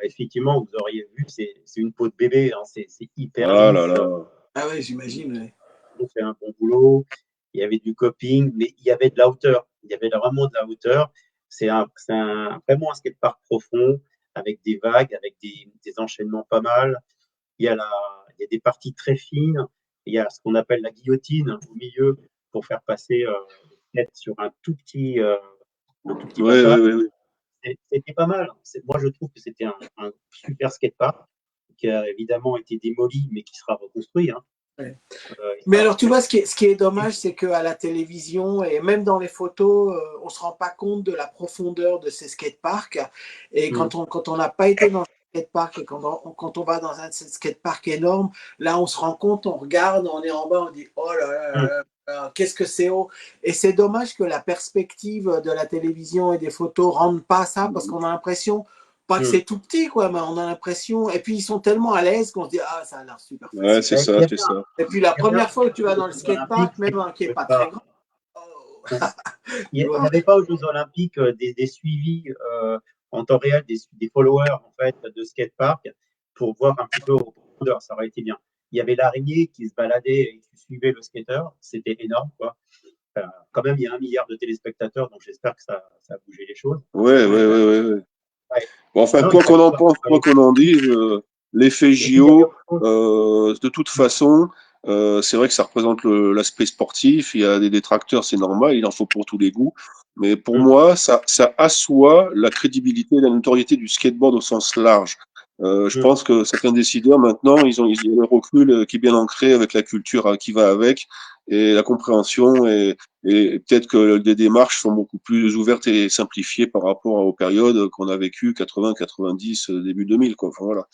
effectivement, vous auriez vu, c'est une peau de bébé, hein, c'est hyper Ah là lisse. là. Ah ouais, j'imagine. Ouais. On fait un bon boulot. Il y avait du coping, mais il y avait de la hauteur. Il y avait vraiment de la hauteur. Vraiment un skatepark profond, avec des vagues, avec des enchaînements pas mal. Il y a des parties très fines. Il y a ce qu'on appelle la guillotine au milieu pour faire passer le skate sur un tout petit Ouais, ouais, passage. ouais, ouais. C'était pas mal. Moi, je trouve que c'était un super skatepark qui a évidemment été démoli, mais qui sera reconstruit. Hein. Ouais. Il Mais sera alors, tu reconstruit. vois, ce qui est dommage, c'est qu'à la télévision et même dans les photos, on ne se rend pas compte de la profondeur de ces skateparks. Et Mm. quand on n'a pas été dans un skatepark et quand on va dans un de ces skateparks énormes, là, on se rend compte, on regarde, on est en bas, on dit oh là là, Mm. là là, qu'est-ce que c'est haut. Et c'est dommage que la perspective de la télévision et des photos ne rendent pas ça parce qu'on a l'impression, pas que Mm. c'est tout petit, quoi, mais on a l'impression. Et puis, ils sont tellement à l'aise qu'on se dit ah, ça a l'air super Ouais, facile. c'est ça, c'est ça. Et puis la Il y avait un première fois que tu vas aux dans le Jeux Olympiques, skatepark, même un qui n'est c'est pas très pas. grand, oh, Il tu n'y vois. avait pas aux Jeux Olympiques des suivis en temps réel, des followers en fait, de skatepark pour voir un petit peu au profondeur. Ça aurait été bien. Il y avait l'araignée qui se baladait et qui suivait le skater. C'était énorme, quoi. Quand même, il y a 1 milliard de téléspectateurs, donc j'espère que ça a bougé les choses. Ouais, ouais, ouais, ouais, ouais. Ouais. Bon, enfin, Non, il quoi qu'on fallait en voir. pense, quoi qu'on en dise, l'effet Et puis, il y avait JO, autre chose. de toute façon, c'est vrai que ça représente l'aspect sportif. Il y a des détracteurs, c'est normal, il en faut pour tous les goûts. Mais pour Mm, moi, ça assoit la crédibilité et la notoriété du skateboard au sens large. Je mm. pense que certains décideurs, maintenant, ils ont le recul qui est bien ancré avec la culture qui va avec et la compréhension et peut-être que les démarches sont beaucoup plus ouvertes et simplifiées par rapport aux périodes qu'on a vécues, 80, 90, début 2000, quoi. Enfin, voilà.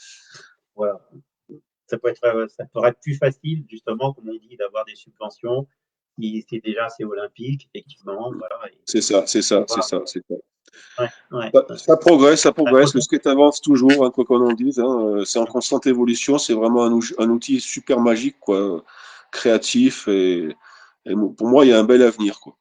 Voilà. Ça pourrait être plus facile, justement, comme on dit, d'avoir des subventions. C'est déjà assez olympique, effectivement. Voilà. Et C'est ça, c'est ça, on c'est va, ça, c'est ça. ouais, ouais, ouais. Ça progresse, ça À progresse. Le côté, skate avance toujours, hein, quoi qu'on en dise. Hein. C'est en constante évolution. C'est vraiment un outil super magique, quoi, créatif pour moi, il y a un bel avenir, quoi.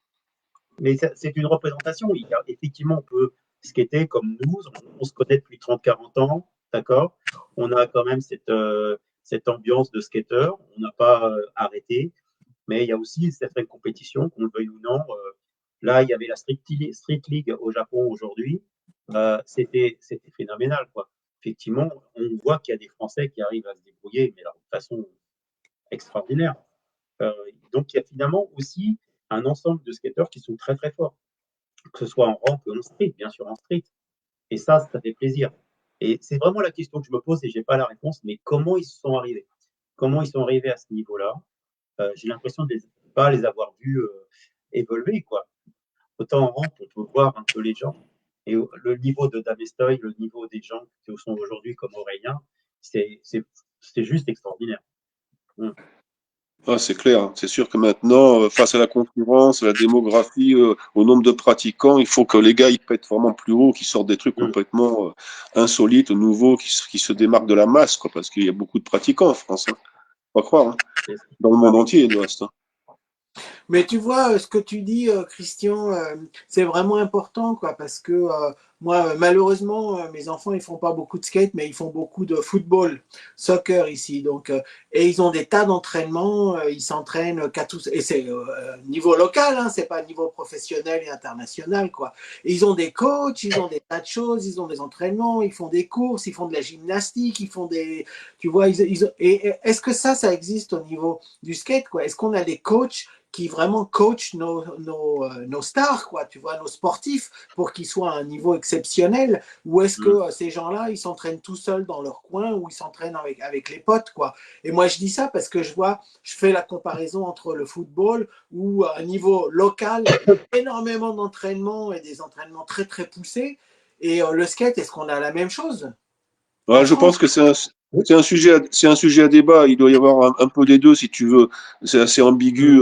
mais c'est une représentation. Effectivement, on peut skater comme nous. On se connaît depuis 30, 40 ans, d'accord. On a quand même cette ambiance de skater. On n'a pas arrêté. Mais il y a aussi certaines compétitions, qu'on le veuille ou non. Là, il y avait la Street League au Japon aujourd'hui. C'était phénoménal, quoi. Effectivement, on voit qu'il y a des Français qui arrivent à se débrouiller, mais alors, de façon extraordinaire. Euh, donc, il y a finalement aussi un ensemble de skateurs qui sont très, très forts, que ce soit en rampe ou en street, bien sûr en street. Et ça fait plaisir. Et c'est vraiment la question que je me pose et je n'ai pas la réponse, mais comment ils sont arrivés? Comment ils sont arrivés à ce niveau-là? J'ai l'impression de ne pas les avoir vus évoluer, quoi. Autant en rampe, on peut voir un peu les gens. Et le niveau de Damestoy, le niveau des gens qui sont aujourd'hui comme Aurélien, c'est juste extraordinaire. Mm. Ah, c'est clair. Hein. C'est sûr que maintenant, face à la concurrence, à la démographie, au nombre de pratiquants, il faut que les gars ils pètent vraiment plus haut, qu'ils sortent des trucs Mm. complètement insolites, nouveaux, qui se démarquent de la masse, quoi, parce qu'il y a beaucoup de pratiquants en France. Hein. Faut pas croire. Hein. Dans le Ah monde oui. entier, il reste. Hein. Mais tu vois, ce que tu dis, Christian, c'est vraiment important, quoi, parce que moi, malheureusement, mes enfants, ils font pas beaucoup de skate, mais ils font beaucoup de football, soccer ici. Donc, et ils ont des tas d'entraînements, ils s'entraînent qu'à tous, et c'est niveau local, hein, c'est pas niveau professionnel et international, quoi. Et ils ont des coachs, ils ont des tas de choses, ils ont des entraînements, ils font des courses, ils font de la gymnastique, ils font des, tu vois, et est-ce que ça existe au niveau du skate, quoi? Est-ce qu'on a des coachs qui vraiment coachent nos stars, quoi, tu vois, nos sportifs, pour qu'ils soient à un niveau exceptionnel, ou est-ce que Mm. ces gens-là, ils s'entraînent tout seuls dans leur coin, ou ils s'entraînent avec les potes, quoi. Et moi, je dis ça parce que je fais la comparaison entre le football, où à un niveau local, énormément d'entraînement et des entraînements très, très poussés, et le skate, est-ce qu'on a la même chose en Ouais, je France? pense que C'est un sujet à débat. Il doit y avoir un peu des deux, si tu veux. C'est assez ambigu.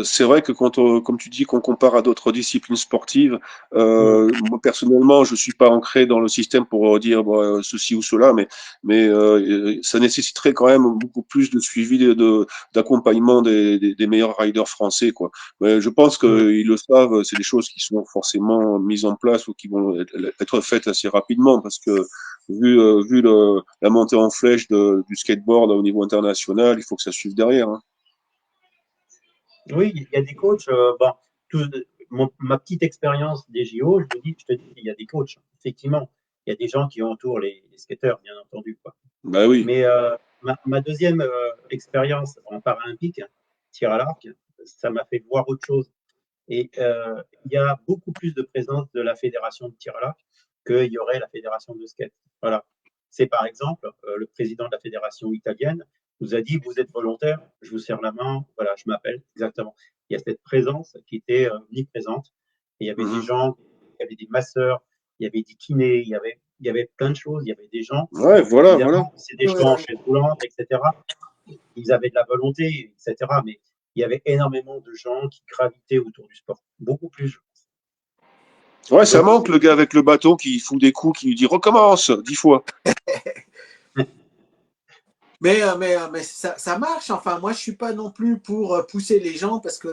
C'est vrai que comme tu dis, qu'on compare à d'autres disciplines sportives, moi personnellement, je suis pas ancré dans le système pour dire bon, ceci ou cela, mais ça nécessiterait quand même beaucoup plus de suivi, d'accompagnement des meilleurs riders français, quoi. Mais je pense qu'ils le savent. C'est des choses qui sont forcément mises en place ou qui vont être faites assez rapidement parce que vu la montée en flèche du skateboard au niveau international, il faut que ça suive derrière. Hein. Oui, il y a des coachs. Bon, ma petite expérience des JO, je te dis, il y a des coachs. Effectivement, il y a des gens qui entourent les skateurs, bien entendu, quoi. Bah oui. Mais ma deuxième expérience en paralympique, tir à l'arc, ça m'a fait voir autre chose. Et il y a beaucoup plus de présence de la fédération de tir à l'arc qu'il y aurait la fédération de skate. Voilà. C'est par exemple le président de la fédération italienne nous a dit, vous êtes volontaire, je vous serre la main, voilà, je m'appelle, exactement. Il y a cette présence qui était omniprésente. Et il y avait des gens, il y avait des masseurs, il y avait des kinés, il y avait plein de choses, il y avait des gens, Ouais, voilà, voilà. évidemment, c'est des gens en chaise roulante, etc. Ils avaient de la volonté, etc. Mais il y avait énormément de gens qui gravitaient autour du sport, beaucoup plus. Ouais, ça Donc, manque le gars avec le bâton qui fout des coups, qui lui dit recommence 10 fois. Mais ça marche. Enfin, moi, je suis pas non plus pour pousser les gens parce que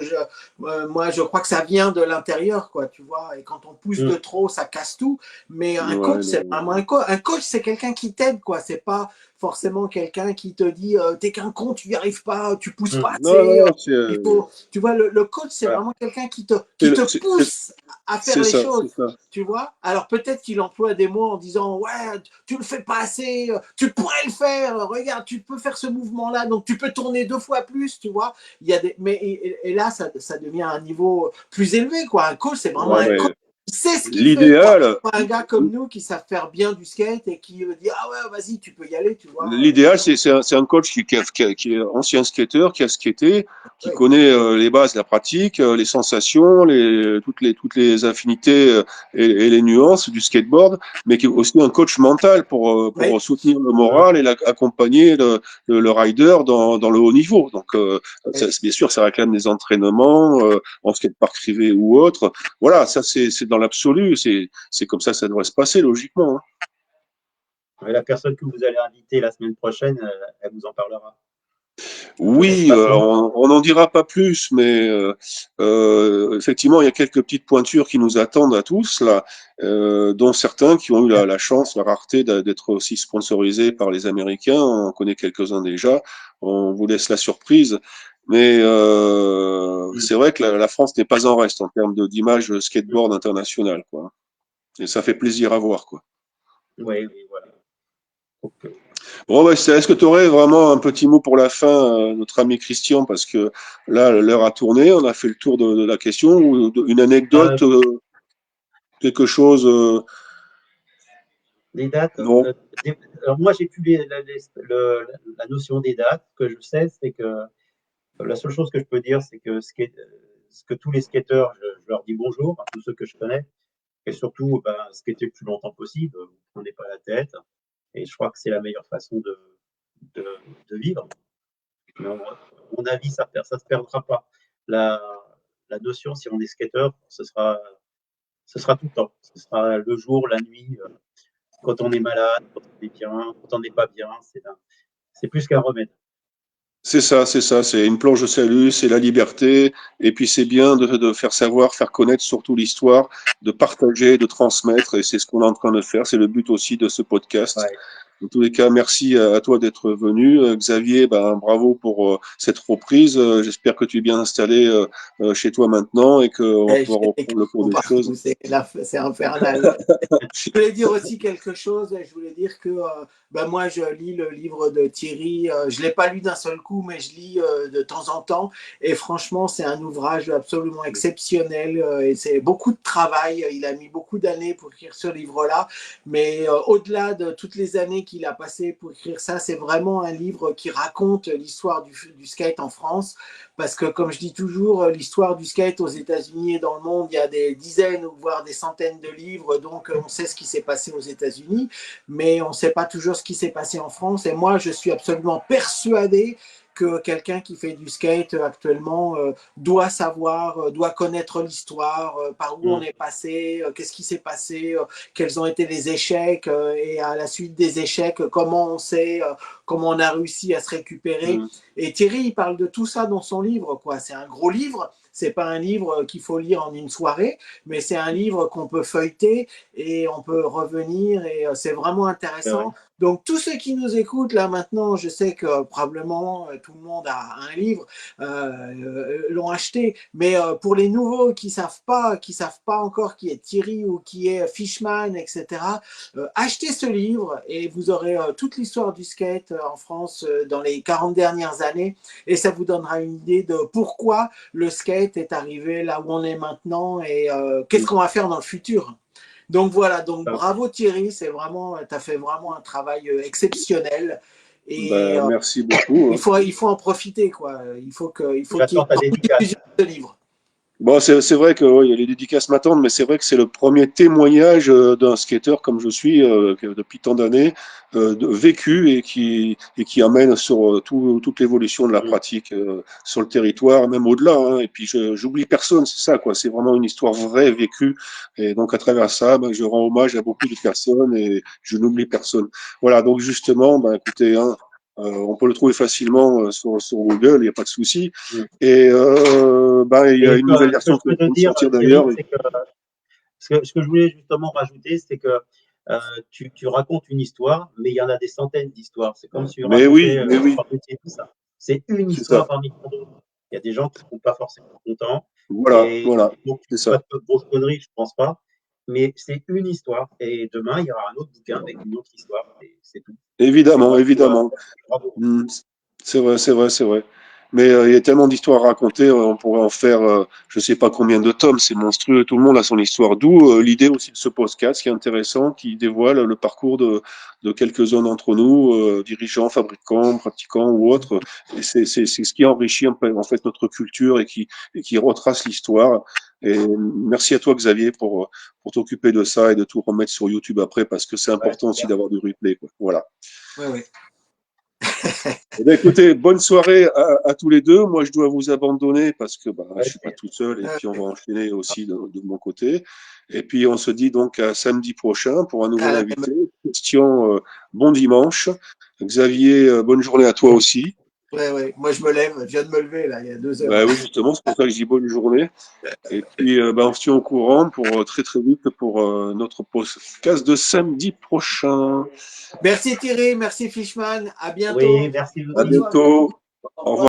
moi, je crois que ça vient de l'intérieur, quoi, tu vois. Et quand on pousse de trop, ça casse tout. Mais un coach, Ouais, c'est vraiment un coach. Un coach, c'est quelqu'un qui t'aide, quoi. C'est pas forcément quelqu'un qui te dit t'es qu'un con, tu y arrives pas, tu pousses pas non, assez. non, Il faut, tu vois, le coach, c'est voilà. vraiment quelqu'un qui te pousse à faire les c'est choses. ça. Tu vois? Alors peut-être qu'il emploie des mots en disant ouais, tu le fais pas assez, tu pourrais le faire, regarde, tu peux faire ce mouvement-là, donc tu peux tourner 2 fois plus, tu vois. Il y a et là, ça devient un niveau plus élevé, quoi. Un coach, c'est vraiment Ouais, un coach. mais Il sait ce qu'il fait, quoi. l'idéal, Pas un gars comme nous qui savent faire bien du skate et qui dit ah ouais, vas-y, tu peux y aller, tu vois. L'idéal, c'est un coach qui est ancien skateur, qui a skaté, qui Ouais. connaît les bases, la pratique, les sensations, toutes les affinités et les nuances du skateboard, mais qui est aussi un coach mental pour Ouais. soutenir le moral et accompagner le rider dans le haut niveau. Donc, bien sûr, ça réclame des entraînements en skatepark privé ou autre. Voilà, ça c'est dans l'absolu, c'est comme ça devrait se passer logiquement. Hein. La personne que vous allez inviter la semaine prochaine, elle vous en parlera. Je te laisse Oui, pas son nom. on n'en dira pas plus, mais effectivement, il y a quelques petites pointures qui nous attendent à tous, là, dont certains qui ont eu la chance, la rareté d'être aussi sponsorisés par les Américains. On connaît quelques-uns déjà. On vous laisse la surprise. Mais c'est vrai que la France n'est pas en reste en termes d'image skateboard international, quoi. Et ça fait plaisir à voir, quoi. Oui, voilà. Donc, Bon, ouais, est-ce que tu aurais vraiment un petit mot pour la fin, notre ami Christian, parce que là, l'heure a tourné, on a fait le tour de la question, ou une anecdote, quelque chose, les dates, non? alors moi j'ai plus la notion des dates. Ce que je sais, c'est que la seule chose que je peux dire, c'est que ce que tous les skateurs, je leur dis bonjour, à tous ceux que je connais, et surtout, ben, skater le plus longtemps possible, vous ne prenez pas la tête, et je crois que c'est la meilleure façon de, de vivre. Mais à mon avis, ça ne se perdra pas. La, la notion, si on est skater, ce sera tout le temps. Ce sera le jour, la nuit, quand on est malade, quand on est bien, quand on n'est pas bien. C'est plus qu'un remède. C'est une planche de salut, c'est la liberté, et puis c'est bien de faire savoir, faire connaître surtout l'histoire, de partager, de transmettre, et c'est ce qu'on est en train de faire, c'est le but aussi de ce podcast. Ouais. En tous les cas, merci à toi d'être venu. Xavier, ben, bravo pour cette reprise. J'espère que tu es bien installé chez toi maintenant et qu'on va Et pouvoir j'ai des reprendre le cours cartons des choses. partout, c'est infernal. Je voulais dire aussi quelque chose. Je voulais dire que ben moi, je lis le livre de Thierry. Je ne l'ai pas lu d'un seul coup, mais je lis de temps en temps. Et franchement, c'est un ouvrage absolument exceptionnel. Et c'est beaucoup de travail. Il a mis beaucoup d'années pour écrire ce livre-là. Mais au-delà de toutes les années qu'il a passé pour écrire ça. C'est vraiment un livre qui raconte l'histoire du skate en France. Parce que, comme je dis toujours, l'histoire du skate aux États-Unis et dans le monde, il y a des dizaines ou voire des centaines de livres. Donc, on sait ce qui s'est passé aux États-Unis, mais on ne sait pas toujours ce qui s'est passé en France. Et moi, je suis absolument persuadé que quelqu'un qui fait du skate actuellement doit savoir, doit connaître l'histoire, par où on est passé, qu'est-ce qui s'est passé, quels ont été les échecs et à la suite des échecs, comment on sait, comment on a réussi à se récupérer. Et Thierry, il parle de tout ça dans son livre, quoi. C'est un gros livre. C'est pas un livre qu'il faut lire en une soirée, mais c'est un livre qu'on peut feuilleter et on peut revenir et c'est vraiment intéressant. Donc, tous ceux qui nous écoutent là maintenant, je sais que probablement tout le monde a un livre, l'ont acheté. Mais pour les nouveaux qui savent pas encore qui est Thierry ou qui est Fishman, etc., achetez ce livre et vous aurez toute l'histoire du skate en France dans les 40 dernières années et ça vous donnera une idée de pourquoi le skate est arrivé là où on est maintenant et qu'est-ce qu'on va faire dans le futur. Donc voilà, donc bravo Thierry, c'est vraiment, tu as fait vraiment un travail exceptionnel. Et merci beaucoup. il faut en profiter, quoi. Il faut qu'il y ait plusieurs de livres. Bon, c'est vrai que il y a les dédicaces m'attendent, mais c'est vrai que c'est le premier témoignage d'un skateur comme je suis depuis tant d'années, vécu et qui amène sur toute l'évolution de la pratique sur le territoire, même au-delà. Hein. Et puis j'oublie personne, c'est ça, quoi. C'est vraiment une histoire vraie, vécue. Et donc à travers ça, je rends hommage à beaucoup de personnes et je n'oublie personne. Voilà. Donc justement, écoutez, hein, on peut le trouver facilement sur Google, il n'y a pas de souci. Et il y a une nouvelle version qui va sortir d'ailleurs. Ce que je voulais justement rajouter, c'est que tu racontes une histoire, mais il y en a des centaines d'histoires. C'est comme si tu racontais tout ça. C'est une histoire parmi tant d'autres. Il y a des gens qui ne sont pas forcément contents. Voilà. Donc, c'est ça. pas de grosses conneries, je ne pense pas. Mais c'est une histoire. Et demain, il y aura un autre bouquin avec une autre histoire. Et c'est tout. Évidemment. C'est vrai. Mais il y a tellement d'histoires à raconter, on pourrait en faire je ne sais pas combien de tomes, c'est monstrueux, tout le monde a son histoire. D'où l'idée aussi de ce podcast qui est intéressant, qui dévoile le parcours de quelques-uns d'entre nous, dirigeants, fabricants, pratiquants ou autres. Et c'est ce qui enrichit en fait notre culture et qui retrace l'histoire. Et merci à toi Xavier pour t'occuper de ça et de tout remettre sur YouTube après, parce que c'est important aussi d'avoir du replay, quoi. Voilà. Oui. Écoutez, bonne soirée à tous les deux. Moi, je dois vous abandonner parce que je suis pas tout seul et puis on va enchaîner aussi de mon côté. Et puis, on se dit donc à samedi prochain pour un nouvel invité. Christian, bon dimanche. Xavier, bonne journée à toi aussi. Ouais. Moi, je me lève. Je viens de me lever là, il y a 2 heures. Oui, justement, c'est pour ça que je dis bonne journée. Et puis, on se tient au courant pour très très vite pour notre podcast de samedi prochain. Merci Thierry, merci Fishman. À bientôt. Oui, merci. À bientôt. Au revoir.